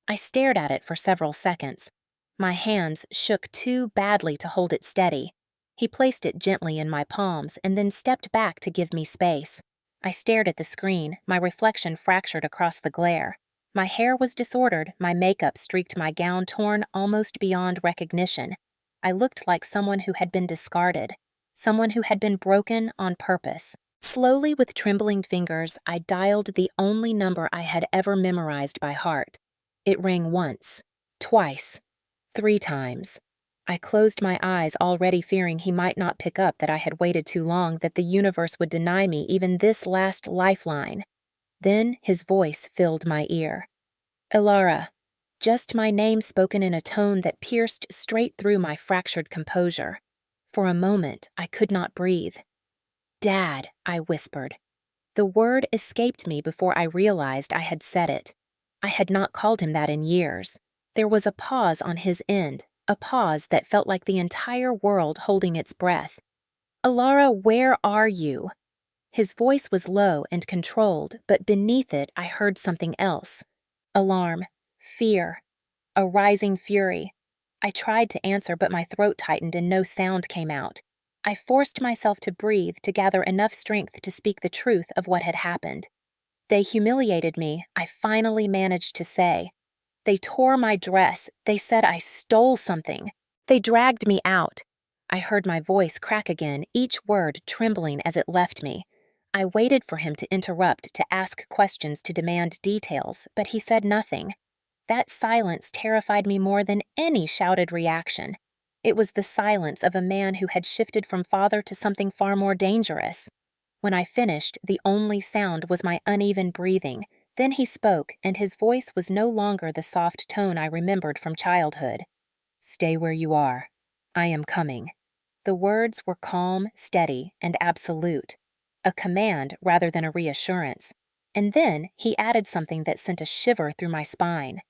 I stared at it for several seconds. My hands shook too badly to hold it steady. He placed it gently in my palms and then stepped back to give me space. I stared at the screen, my reflection fractured across the glare. My hair was disordered, my makeup streaked my gown torn almost beyond recognition. I looked like someone who had been discarded, someone who had been broken on purpose. Slowly, with trembling fingers, I dialed the only number I had ever memorized by heart. It rang once, twice, 3 times. I closed my eyes, already fearing he might not pick up, that I had waited too long, that the universe would deny me even this last lifeline. Then his voice filled my ear. "Elara," just my name spoken in a tone that pierced straight through my fractured composure. For a moment, I could not breathe. "Dad," I whispered. The word escaped me before I realized I had said it. I had not called him that in years. There was a pause on his end, a pause that felt like the entire world holding its breath. "Elara, where are you?" His voice was low and controlled, but beneath it I heard something else. Alarm, fear, a rising fury. I tried to answer, but my throat tightened and no sound came out. I forced myself to breathe, to gather enough strength to speak the truth of what had happened. "They humiliated me," I finally managed to say. "They tore my dress. They said I stole something. They dragged me out." I heard my voice crack again, each word trembling as it left me. I waited for him to interrupt, to ask questions, to demand details, but he said nothing. That silence terrified me more than any shouted reaction. It was the silence of a man who had shifted from father to something far more dangerous. When I finished, the only sound was my uneven breathing. Then he spoke, and his voice was no longer the soft tone I remembered from childhood. "Stay where you are. I am coming." The words were calm, steady, and absolute. A command rather than a reassurance. And then he added something that sent a shiver through my spine.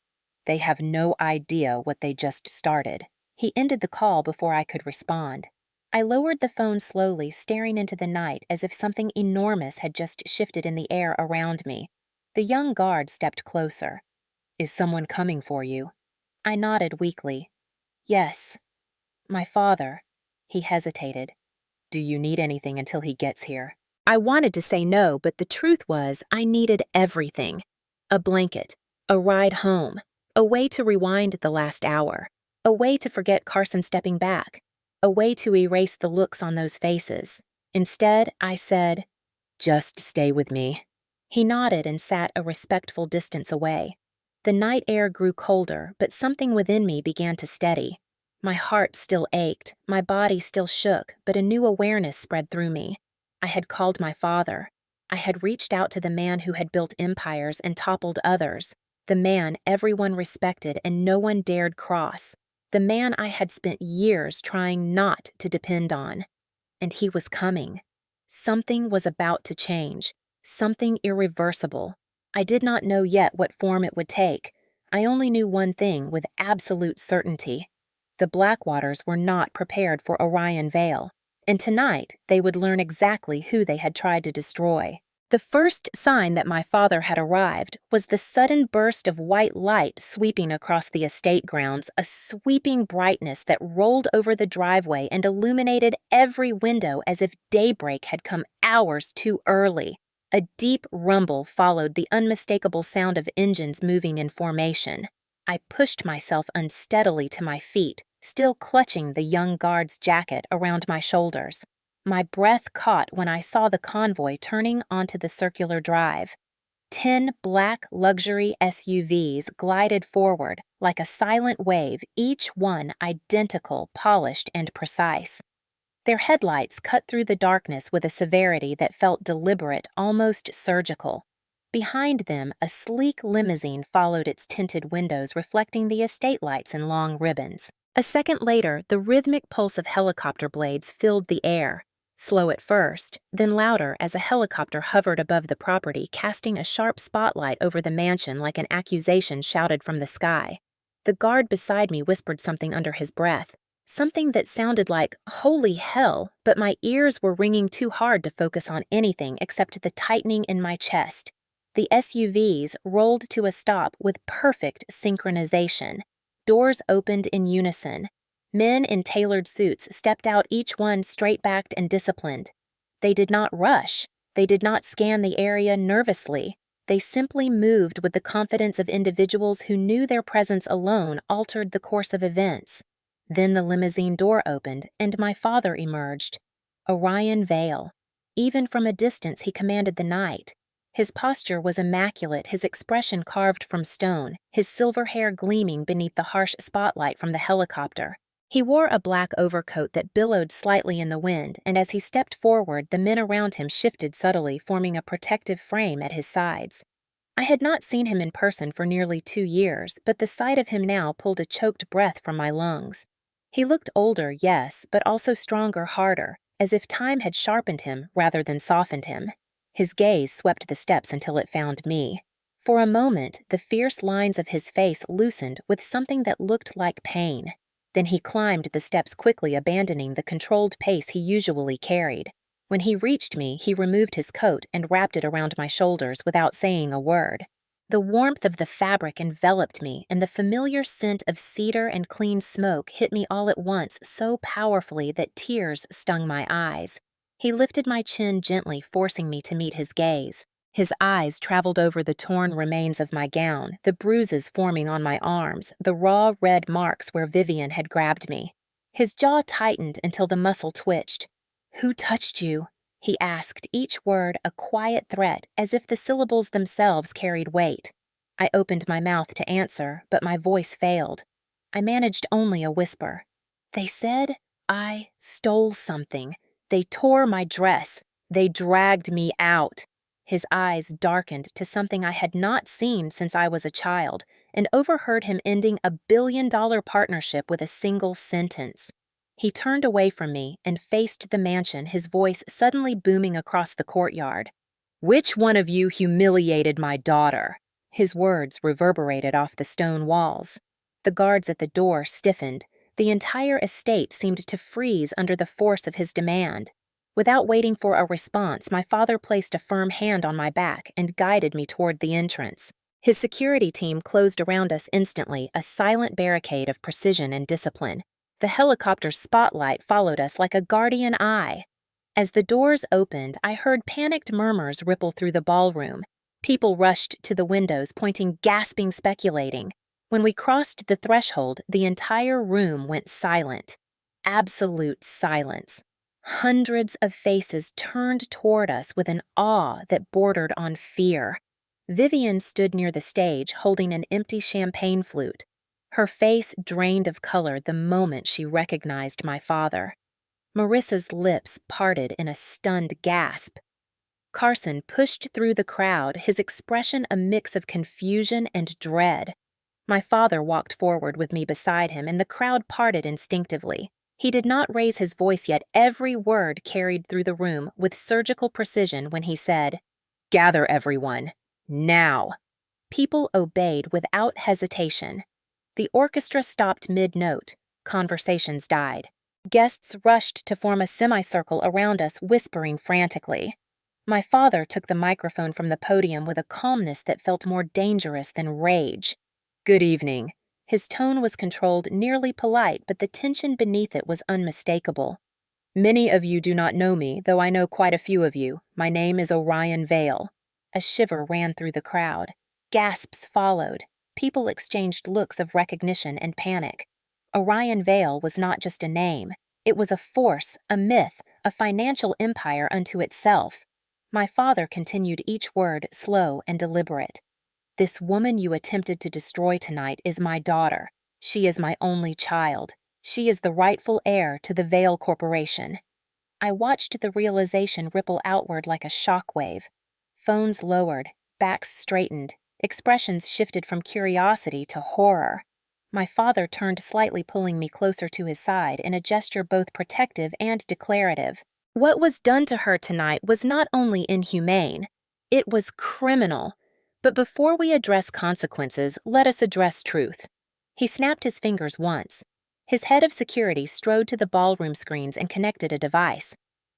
"They have no idea what they just started." He ended the call before I could respond. I lowered the phone slowly, staring into the night as if something enormous had just shifted in the air around me. The young guard stepped closer. "Is someone coming for you?" I nodded weakly. "Yes. My father." He hesitated. "Do you need anything until he gets here?" I wanted to say no, but the truth was I needed everything. A blanket, a ride home, a way to rewind the last hour, a way to forget Carson stepping back, a way to erase the looks on those faces. Instead, I said, Just stay with me." He nodded and sat a respectful distance away. The night air grew colder, but something within me began to steady. My heart still ached, my body still shook, but a new awareness spread through me. I had called my father. I had reached out to the man who had built empires and toppled others, the man everyone respected and no one dared cross, the man I had spent years trying not to depend on. And he was coming. Something was about to change, something irreversible. I did not know yet what form it would take. I only knew one thing with absolute certainty. The Blackwaters were not prepared for Orion Vale, and tonight they would learn exactly who they had tried to destroy. The first sign that my father had arrived was the sudden burst of white light sweeping across the estate grounds, a sweeping brightness that rolled over the driveway and illuminated every window as if daybreak had come hours too early. A deep rumble followed the unmistakable sound of engines moving in formation. I pushed myself unsteadily to my feet, still clutching the young guard's jacket around my shoulders. My breath caught when I saw the convoy turning onto the circular drive. 10 black luxury SUVs glided forward like a silent wave, each one identical, polished, and precise. Their headlights cut through the darkness with a severity that felt deliberate, almost surgical. Behind them, a sleek limousine followed its tinted windows, reflecting the estate lights in long ribbons. A second later, the rhythmic pulse of helicopter blades filled the air. Slow at first, then louder as a helicopter hovered above the property, casting a sharp spotlight over the mansion like an accusation shouted from the sky. The guard beside me whispered something under his breath, something that sounded like, "Holy hell," but my ears were ringing too hard to focus on anything except the tightening in my chest. The SUVs rolled to a stop with perfect synchronization. Doors opened in unison. Men in tailored suits stepped out, each one straight-backed and disciplined. They did not rush. They did not scan the area nervously. They simply moved with the confidence of individuals who knew their presence alone altered the course of events. Then the limousine door opened, and my father emerged. Orion Vale. Even from a distance he commanded the night. His posture was immaculate, his expression carved from stone, his silver hair gleaming beneath the harsh spotlight from the helicopter. He wore a black overcoat that billowed slightly in the wind, and as he stepped forward, the men around him shifted subtly, forming a protective frame at his sides. I had not seen him in person for nearly 2 years, but the sight of him now pulled a choked breath from my lungs. He looked older, yes, but also stronger, harder, as if time had sharpened him rather than softened him. His gaze swept the steps until it found me. For a moment, the fierce lines of his face loosened with something that looked like pain. Then he climbed the steps quickly, abandoning the controlled pace he usually carried. When he reached me, he removed his coat and wrapped it around my shoulders without saying a word. The warmth of the fabric enveloped me, and the familiar scent of cedar and clean smoke hit me all at once so powerfully that tears stung my eyes. He lifted my chin gently, forcing me to meet his gaze. His eyes traveled over the torn remains of my gown, the bruises forming on my arms, the raw red marks where Vivian had grabbed me. His jaw tightened until the muscle twitched. "Who touched you?" he asked, each word a quiet threat, as if the syllables themselves carried weight. I opened my mouth to answer, but my voice failed. I managed only a whisper. "They said I stole something. They tore my dress. They dragged me out." His eyes darkened to something I had not seen since I was a child, and overheard him ending a billion-dollar partnership with a single sentence. He turned away from me and faced the mansion, his voice suddenly booming across the courtyard. "Which one of you humiliated my daughter?" His words reverberated off the stone walls. The guards at the door stiffened. The entire estate seemed to freeze under the force of his demand. Without waiting for a response, my father placed a firm hand on my back and guided me toward the entrance. His security team closed around us instantly, a silent barricade of precision and discipline. The helicopter's spotlight followed us like a guardian eye. As the doors opened, I heard panicked murmurs ripple through the ballroom. People rushed to the windows, pointing, gasping, speculating. When we crossed the threshold, the entire room went silent. Absolute silence. Hundreds of faces turned toward us with an awe that bordered on fear. Vivian stood near the stage holding an empty champagne flute. Her face drained of color the moment she recognized my father. Marissa's lips parted in a stunned gasp. Carson pushed through the crowd, his expression a mix of confusion and dread. My father walked forward with me beside him, and the crowd parted instinctively. He did not raise his voice yet. Every word carried through the room with surgical precision when he said, "Gather everyone. Now." People obeyed without hesitation. The orchestra stopped mid-note. Conversations died. Guests rushed to form a semicircle around us, whispering frantically. My father took the microphone from the podium with a calmness that felt more dangerous than rage. "Good evening." His tone was controlled, nearly polite, but the tension beneath it was unmistakable. "Many of you do not know me, though I know quite a few of you. My name is Orion Vale." A shiver ran through the crowd. Gasps followed. People exchanged looks of recognition and panic. Orion Vale was not just a name. It was a force, a myth, a financial empire unto itself. My father continued each word, slow and deliberate. "This woman you attempted to destroy tonight is my daughter. She is my only child. She is the rightful heir to the Vale Corporation." I watched the realization ripple outward like a shockwave. Phones lowered, backs straightened, expressions shifted from curiosity to horror. My father turned slightly, pulling me closer to his side in a gesture both protective and declarative. What was done to her tonight was not only inhumane, it was criminal. But before we address consequences, let us address truth. He snapped his fingers once. His head of security strode to the ballroom screens and connected a device.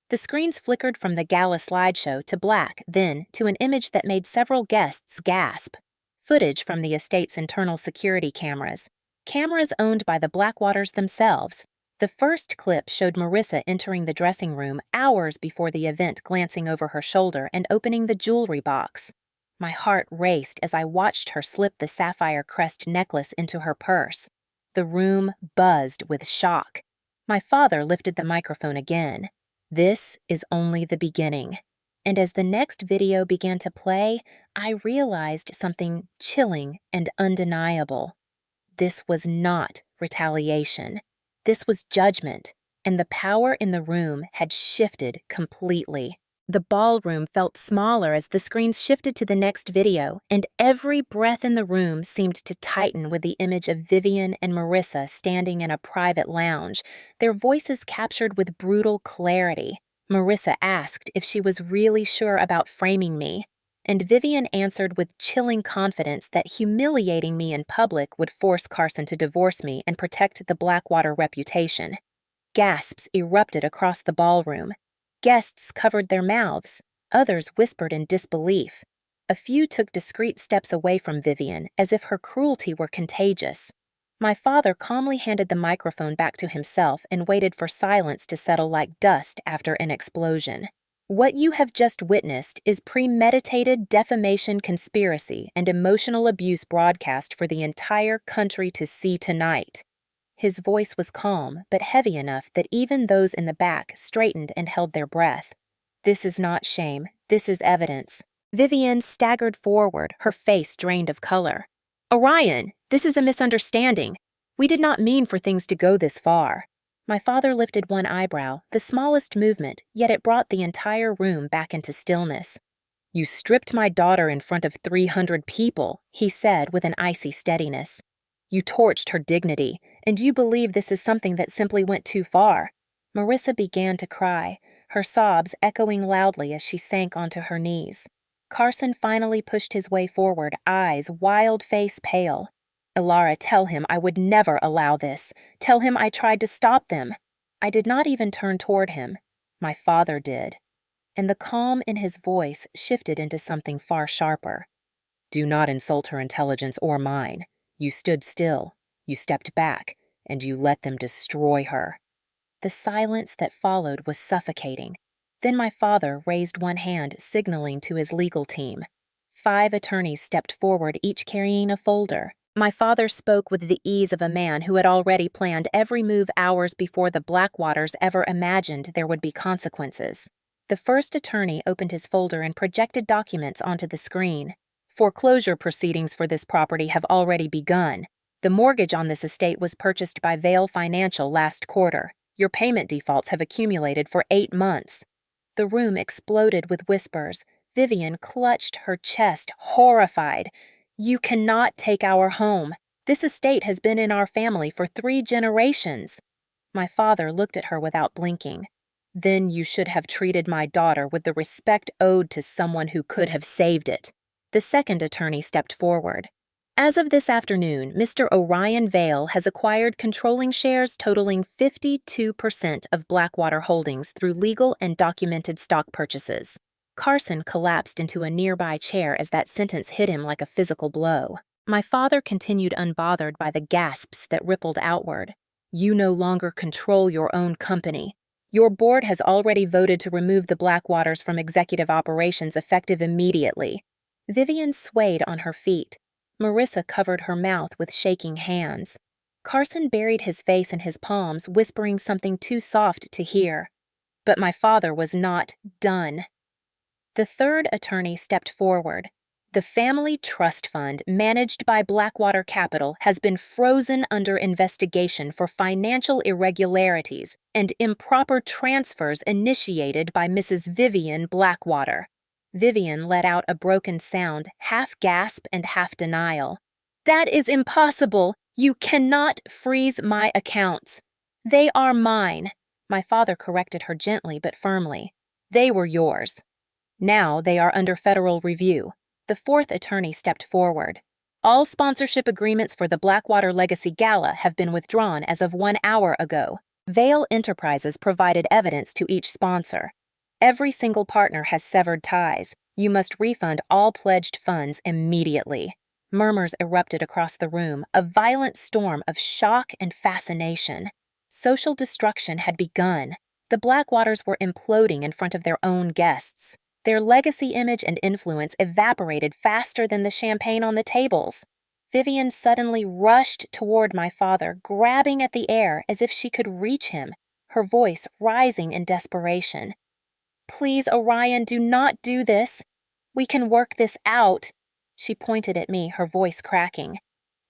The screens flickered from the Gala slideshow to black, then to an image that made several guests gasp. Footage from the estate's internal security cameras. Cameras owned by the Blackwaters themselves. The first clip showed Marissa entering the dressing room hours before the event, glancing over her shoulder and opening the jewelry box. My heart raced as I watched her slip the sapphire crest necklace into her purse. The room buzzed with shock. My father lifted the microphone again. "This is only the beginning." And as the next video began to play, I realized something chilling and undeniable. This was not retaliation. This was judgment, and the power in the room had shifted completely. The ballroom felt smaller as the screens shifted to the next video, and every breath in the room seemed to tighten with the image of Vivian and Marissa standing in a private lounge, their voices captured with brutal clarity. Marissa asked if she was really sure about framing me, and Vivian answered with chilling confidence that humiliating me in public would force Carson to divorce me and protect the Blackwater reputation. Gasps erupted across the ballroom. Guests covered their mouths. Others whispered in disbelief. A few took discreet steps away from Vivian, as if her cruelty were contagious. My father calmly handed the microphone back to himself and waited for silence to settle like dust after an explosion. "What you have just witnessed is premeditated defamation conspiracy and emotional abuse broadcast for the entire country to see tonight." His voice was calm, but heavy enough that even those in the back straightened and held their breath. "This is not shame. This is evidence." Vivian staggered forward, her face drained of color. "Orion, this is a misunderstanding. We did not mean for things to go this far." My father lifted one eyebrow, the smallest movement, yet it brought the entire room back into stillness. "You stripped my daughter in front of 300 people, he said with an icy steadiness. "You torched her dignity, and you believe this is something that simply went too far." Marissa began to cry, her sobs echoing loudly as she sank onto her knees. Carson finally pushed his way forward, eyes wild, face pale. "Ilara, tell him I would never allow this. Tell him I tried to stop them." I did not even turn toward him. My father did. And the calm in his voice shifted into something far sharper. "Do not insult her intelligence or mine. You stood still, you stepped back, and you let them destroy her." The silence that followed was suffocating. Then my father raised one hand, signaling to his legal team. 5 attorneys stepped forward, each carrying a folder. My father spoke with the ease of a man who had already planned every move hours before the Blackwaters ever imagined there would be consequences. The first attorney opened his folder and projected documents onto the screen. Foreclosure proceedings for this property have already begun. The mortgage on this estate was purchased by Vale Financial last quarter. Your payment defaults have accumulated for 8 months. The room exploded with whispers. Vivian clutched her chest, horrified. You cannot take our home. This estate has been in our family for 3 generations. My father looked at her without blinking. Then you should have treated my daughter with the respect owed to someone who could have saved it. The second attorney stepped forward. As of this afternoon, Mr. Orion Vale has acquired controlling shares totaling 52% of Blackwater Holdings through legal and documented stock purchases. Carson collapsed into a nearby chair as that sentence hit him like a physical blow. My father continued unbothered by the gasps that rippled outward. You no longer control your own company. Your board has already voted to remove the Blackwaters from executive operations effective immediately. Vivian swayed on her feet. Marissa covered her mouth with shaking hands. Carson buried his face in his palms, whispering something too soft to hear. But my father was not done. The third attorney stepped forward. The family trust fund managed by Blackwater Capital has been frozen under investigation for financial irregularities and improper transfers initiated by Mrs. Vivian Blackwater. Vivian let out a broken sound, half gasp and half denial. That is impossible! You cannot freeze my accounts. They are mine. My father corrected her gently but firmly. They were yours. Now they are under federal review. The fourth attorney stepped forward. All sponsorship agreements for the Blackwater Legacy Gala have been withdrawn as of 1 hour ago. Vale Enterprises provided evidence to each sponsor. Every single partner has severed ties. You must refund all pledged funds immediately. Murmurs erupted across the room, a violent storm of shock and fascination. Social destruction had begun. The Blackwaters were imploding in front of their own guests. Their legacy image and influence evaporated faster than the champagne on the tables. Vivian suddenly rushed toward my father, grabbing at the air as if she could reach him, her voice rising in desperation. Please, Orion, do not do this. We can work this out. She pointed at me, her voice cracking.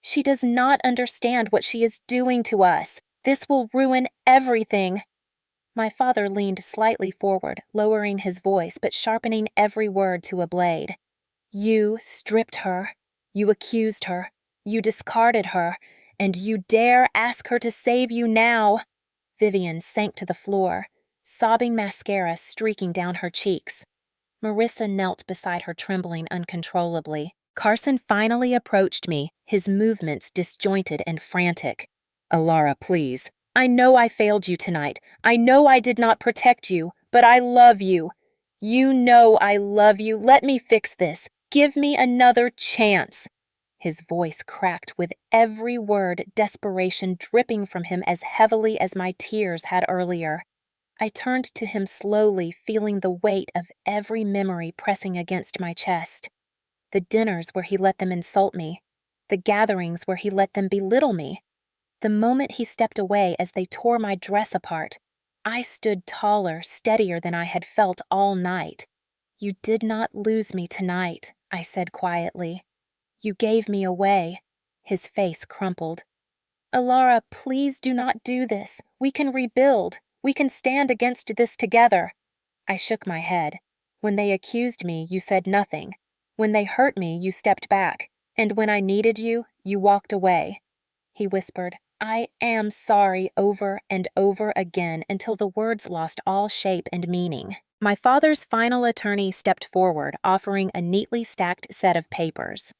She does not understand what she is doing to us. This will ruin everything. My father leaned slightly forward, lowering his voice but sharpening every word to a blade. You stripped her. You accused her. You discarded her. And you dare ask her to save you now. Vivian sank to the floor, sobbing mascara streaking down her cheeks. Marissa knelt beside her, trembling uncontrollably. Carson finally approached me, his movements disjointed and frantic. Alara, please. I know I failed you tonight. I know I did not protect you, but I love you. You know I love you. Let me fix this. Give me another chance. His voice cracked with every word, desperation dripping from him as heavily as my tears had earlier. I turned to him slowly, feeling the weight of every memory pressing against my chest. The dinners where he let them insult me. The gatherings where he let them belittle me. The moment he stepped away as they tore my dress apart, I stood taller, steadier than I had felt all night. You did not lose me tonight, I said quietly. You gave me away. His face crumpled. Alara, please do not do this. We can rebuild. We can stand against this together. I shook my head. When they accused me, you said nothing. When they hurt me, you stepped back. And when I needed you, you walked away. He whispered, I am sorry over and over again until the words lost all shape and meaning. My father's final attorney stepped forward, offering a neatly stacked set of papers.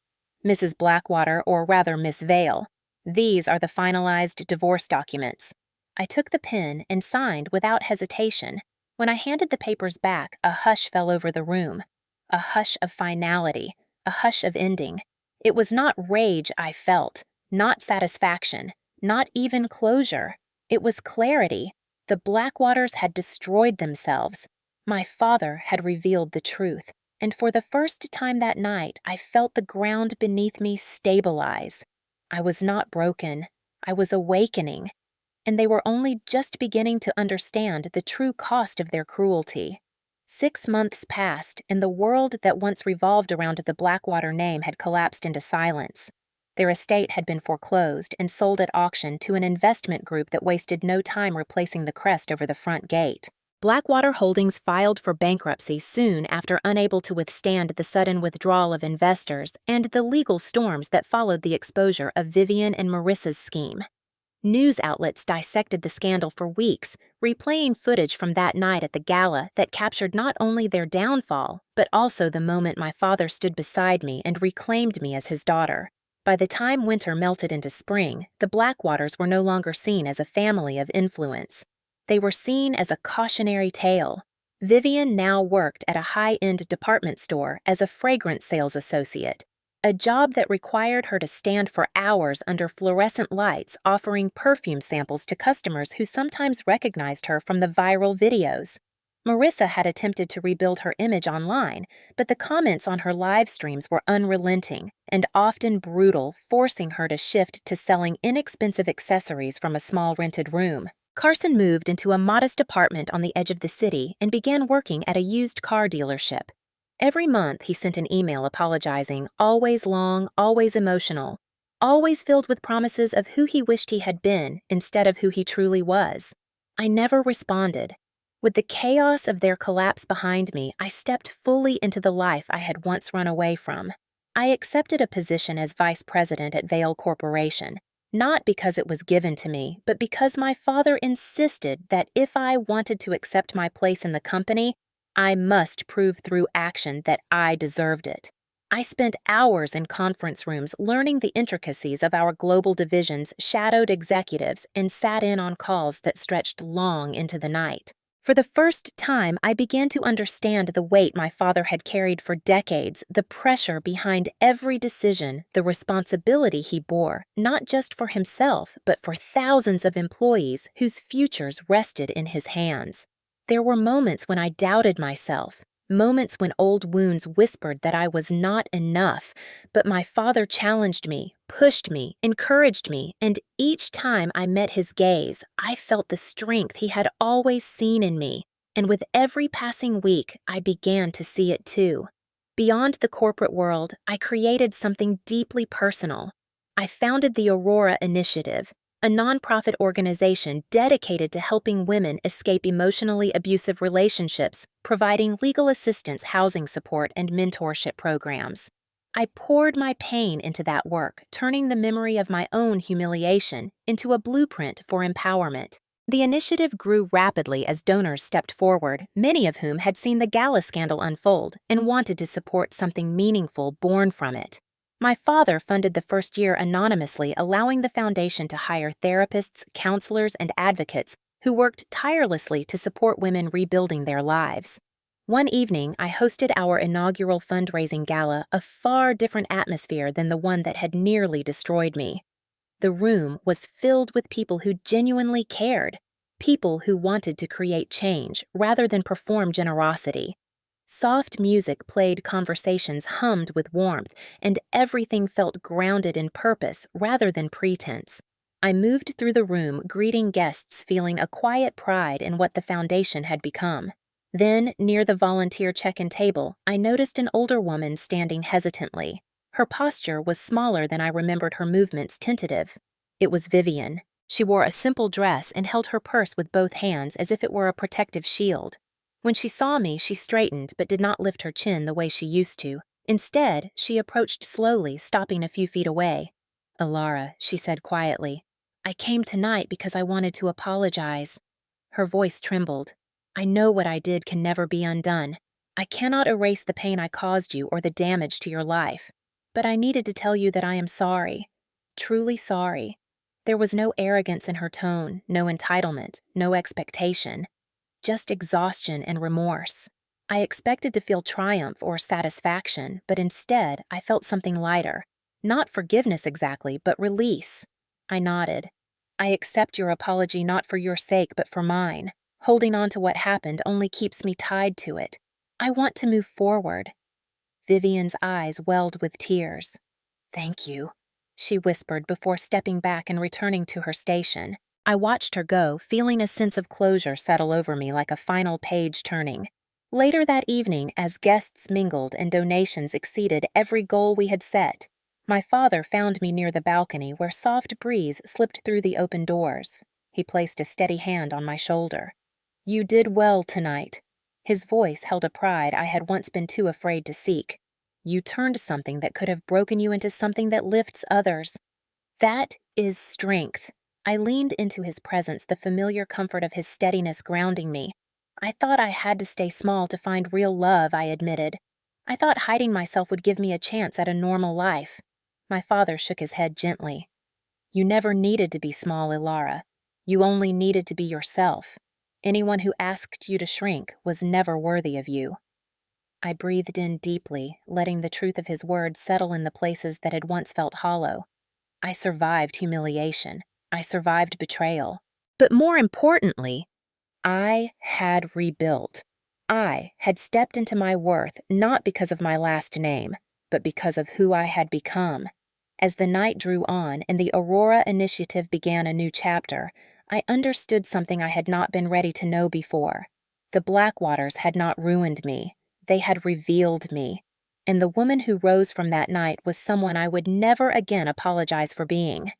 Mrs. Blackwater, or rather Miss Vale, these are the finalized divorce documents. I took the pen and signed without hesitation. When I handed the papers back, a hush fell over the room. A hush of finality, a hush of ending. It was not rage I felt, not satisfaction, not even closure. It was clarity. The Blackwaters had destroyed themselves. My father had revealed the truth, and for the first time that night I felt the ground beneath me stabilize. I was not broken. I was awakening, and they were only just beginning to understand the true cost of their cruelty. 6 months passed, and the world that once revolved around the Blackwater name had collapsed into silence. Their estate had been foreclosed and sold at auction to an investment group that wasted no time replacing the crest over the front gate. Blackwater Holdings filed for bankruptcy soon after unable to withstand the sudden withdrawal of investors and the legal storms that followed the exposure of Vivian and Marissa's scheme. News outlets dissected the scandal for weeks, replaying footage from that night at the gala that captured not only their downfall, but also the moment my father stood beside me and reclaimed me as his daughter. By the time winter melted into spring, the Blackwaters were no longer seen as a family of influence. They were seen as a cautionary tale. Vivian now worked at a high-end department store as a fragrance sales associate, a job that required her to stand for hours under fluorescent lights offering perfume samples to customers who sometimes recognized her from the viral videos. Marissa had attempted to rebuild her image online, but the comments on her live streams were unrelenting and often brutal, forcing her to shift to selling inexpensive accessories from a small rented room. Carson moved into a modest apartment on the edge of the city and began working at a used car dealership. Every month, he sent an email apologizing, always long, always emotional, always filled with promises of who he wished he had been instead of who he truly was. I never responded. With the chaos of their collapse behind me, I stepped fully into the life I had once run away from. I accepted a position as vice president at Vail Corporation, not because it was given to me, but because my father insisted that if I wanted to accept my place in the company, I must prove through action that I deserved it. I spent hours in conference rooms learning the intricacies of our global division's shadowed executives and sat in on calls that stretched long into the night. For the first time, I began to understand the weight my father had carried for decades, the pressure behind every decision, the responsibility he bore, not just for himself, but for thousands of employees whose futures rested in his hands. There were moments when I doubted myself, moments when old wounds whispered that I was not enough, but my father challenged me, pushed me, encouraged me, and each time I met his gaze, I felt the strength he had always seen in me, and with every passing week, I began to see it too. Beyond the corporate world, I created something deeply personal. I founded the Aurora Initiative, a nonprofit organization dedicated to helping women escape emotionally abusive relationships, providing legal assistance, housing support, and mentorship programs. I poured my pain into that work, turning the memory of my own humiliation into a blueprint for empowerment. The initiative grew rapidly as donors stepped forward, many of whom had seen the Gala scandal unfold and wanted to support something meaningful born from it. My father funded the first year anonymously, allowing the foundation to hire therapists, counselors, and advocates who worked tirelessly to support women rebuilding their lives. One evening, I hosted our inaugural fundraising gala, a far different atmosphere than the one that had nearly destroyed me. The room was filled with people who genuinely cared, people who wanted to create change rather than perform generosity. Soft music played, conversations hummed with warmth, and everything felt grounded in purpose rather than pretense. I moved through the room, greeting guests, feeling a quiet pride in what the foundation had become. Then, near the volunteer check-in table, I noticed an older woman standing hesitantly. Her posture was smaller than I remembered her movements, tentative. It was Vivian. She wore a simple dress and held her purse with both hands as if it were a protective shield. When she saw me, she straightened but did not lift her chin the way she used to. Instead, she approached slowly, stopping a few feet away. "Alara," she said quietly, "I came tonight because I wanted to apologize." Her voice trembled. "I know what I did can never be undone. I cannot erase the pain I caused you or the damage to your life. But I needed to tell you that I am sorry. Truly sorry." There was no arrogance in her tone, no entitlement, no expectation. Just exhaustion and remorse. I expected to feel triumph or satisfaction, but instead I felt something lighter. Not forgiveness exactly, but release. I nodded. "I accept your apology not for your sake, but for mine. Holding on to what happened only keeps me tied to it. I want to move forward." Vivian's eyes welled with tears. "Thank you." she whispered before stepping back and returning to her station. I watched her go, feeling a sense of closure settle over me like a final page turning. Later that evening, as guests mingled and donations exceeded every goal we had set, my father found me near the balcony where soft breeze slipped through the open doors. He placed a steady hand on my shoulder. "You did well tonight." His voice held a pride I had once been too afraid to seek. "You turned something that could have broken you into something that lifts others." That is strength. I leaned into his presence, the familiar comfort of his steadiness grounding me. I thought I had to stay small to find real love, I admitted. I thought hiding myself would give me a chance at a normal life. My father shook his head gently. "You never needed to be small, Ilara. You only needed to be yourself. Anyone who asked you to shrink was never worthy of you." I breathed in deeply, letting the truth of his words settle in the places that had once felt hollow. I survived humiliation. I survived betrayal. But more importantly, I had rebuilt. I had stepped into my worth not because of my last name, but because of who I had become. As the night drew on and the Aurora Initiative began a new chapter, I understood something I had not been ready to know before. The Blackwaters had not ruined me. They had revealed me. And the woman who rose from that night was someone I would never again apologize for being.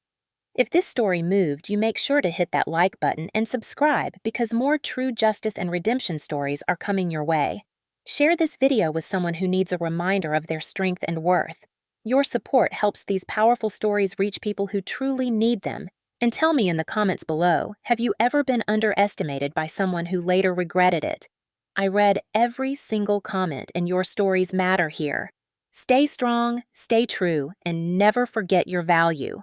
If this story moved you, make sure to hit that like button and subscribe because more true justice and redemption stories are coming your way. Share this video with someone who needs a reminder of their strength and worth. Your support helps these powerful stories reach people who truly need them. And tell me in the comments below, have you ever been underestimated by someone who later regretted it? I read every single comment and your stories matter here. Stay strong, stay true, and never forget your value.